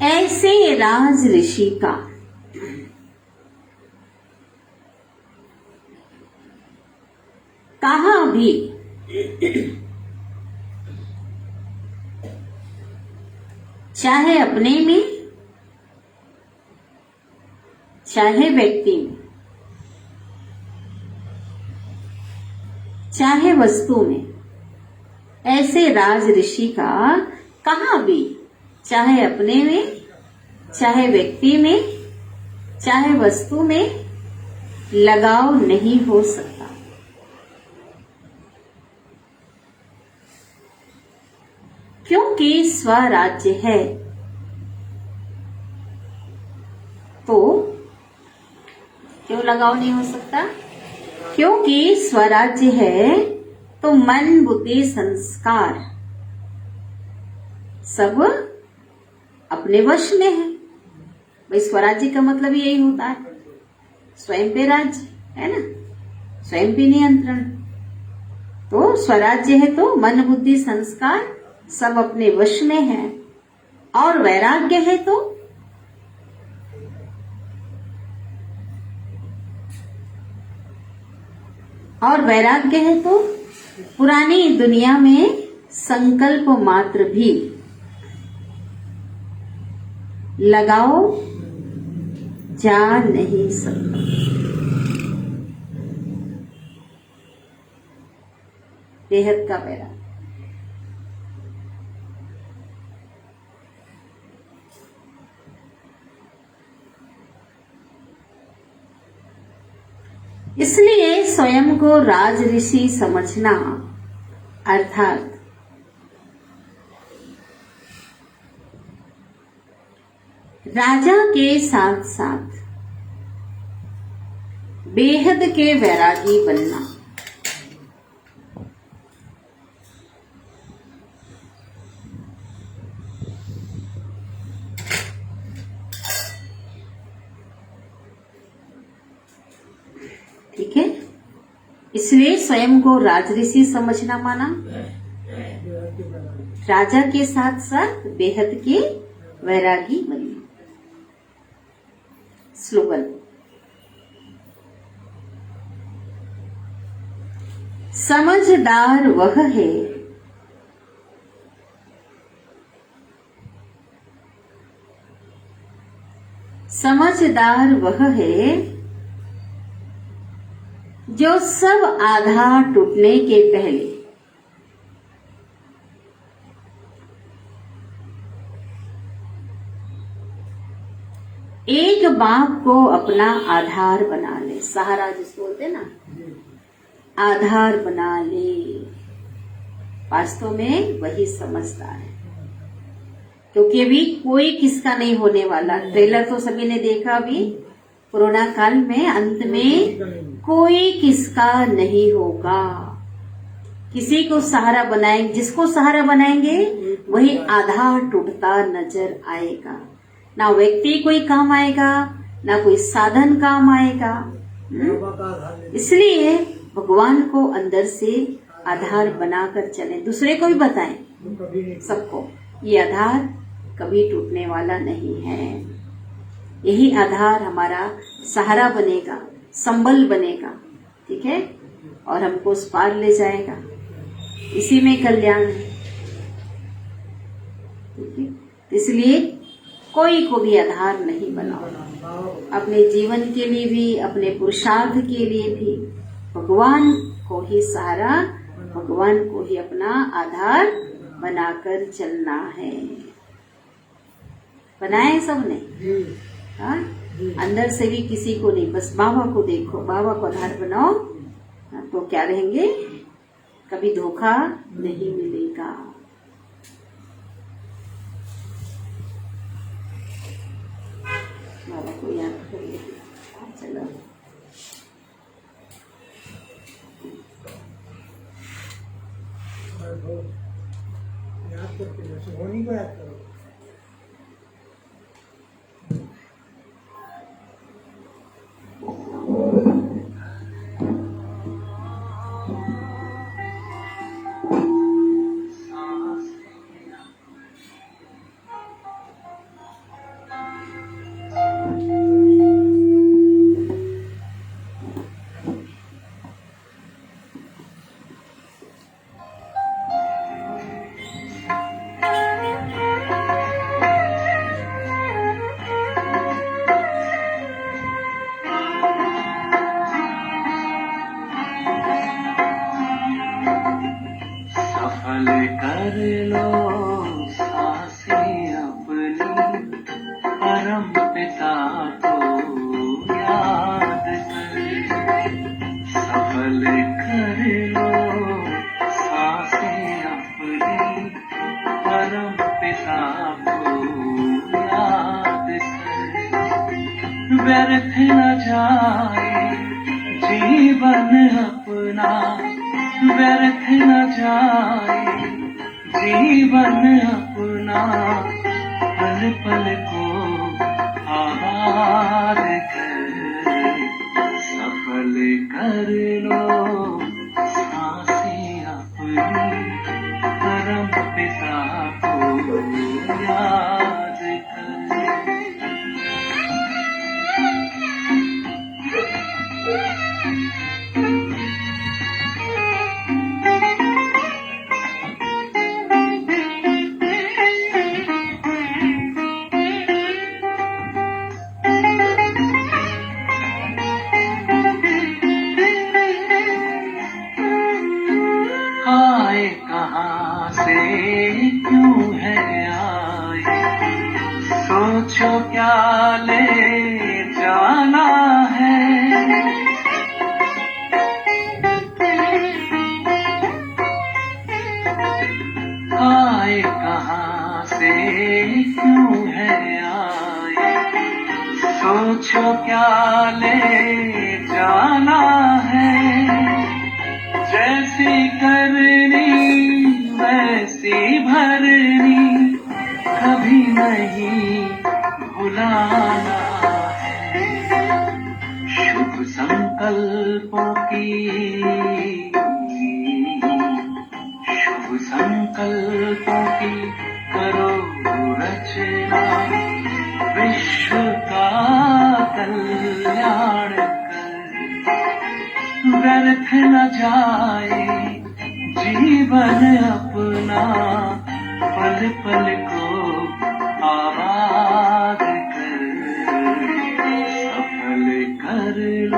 ऐसे राज ऋषि का कहाँ भी चाहे अपने में चाहे व्यक्ति में चाहे वस्तु में, ऐसे राज ऋषि का कहाँ भी चाहे अपने में चाहे व्यक्ति में चाहे वस्तु में लगाव नहीं हो सकता। क्योंकि स्वराज्य है तो क्यों लगाव नहीं हो सकता? क्योंकि स्वराज्य है तो मन बुद्धि संस्कार सब अपने वश में है। भाई स्वराज्य का मतलब यही होता है, स्वयं पे राज्य है ना, स्वयं पे नियंत्रण। तो स्वराज्य है तो मन बुद्धि संस्कार सब अपने वश में है। और वैराग्य है तो पुरानी दुनिया में संकल्प मात्र भी लगाओ जा नहीं सकता। बेहद का वैराग्य। इसलिए स्वयं को राज ऋषि समझना अर्थात राजा के साथ साथ बेहद के वैरागी बनना। ठीक है, इसलिए स्वयं को राजऋषि समझना माना राजा के साथ साथ बेहद के वैरागी बने। स्लोगन, समझदार वह है समझदार वह है जो सब आधार टूटने के पहले एक बाप को अपना आधार बना ले। सहारा जिसको बोलते ना, आधार बना ले। वास्तव में वही समझदार है, क्योंकि अभी कोई किसका नहीं होने वाला। ट्रेलर तो सभी ने देखा। अभी कोरोना काल में अंत में कोई किसका नहीं होगा। किसी को सहारा बनाएंगे, जिसको सहारा बनाएंगे वही आधार टूटता नजर आएगा। ना व्यक्ति कोई काम आएगा, ना कोई साधन काम आएगा। इसलिए भगवान को अंदर से आधार बनाकर चले, दूसरे को भी बताएं सबको, ये आधार कभी टूटने वाला नहीं है। यही आधार हमारा सहारा बनेगा, संबल बनेगा। ठीक है, और हमको उस पार ले जाएगा। इसी में कल्याण है। ठीक है, इसलिए कोई को भी आधार नहीं बनाओ। अपने जीवन के लिए भी, अपने पुरुषार्थ के लिए भी भगवान को ही सहारा, भगवान को ही अपना आधार बनाकर चलना है। बनाए सबने, हाँ, अंदर से भी किसी को नहीं, बस बाबा को देखो, बाबा को आधार बनाओ तो क्या रहेंगे, कभी धोखा नहीं मिलेगा। बाबा को याद करिए। चलो याद धोनी को याद करो। सफल कर लो सांसें अपनी, परम पिता को याद कर। सफल कर लो सांसें अपनी, परम पिता को याद कर। व्यर्थ न जाए जीवन अपना, व्यर्थ न जाए जीवन अपना, पल पल को आबाद कर। सफल कर लो सांसें अपनी, परम पिता को याद कर। आए कहाँ से क्यों है आए, सोचो क्या ले जाना है। आए कहाँ से क्यों है आए, सोचो क्या ले जाना है। जैसी करनी वैसी भरनी, कभी नहीं भुलाना है। शुभ संकल्पों की, शुभ संकल्पों की करो रचना, विश्व का कल्याण कर। व्यर्थ न जाए जीवन अपना, पल पल को आबाद कर। सफल कर लो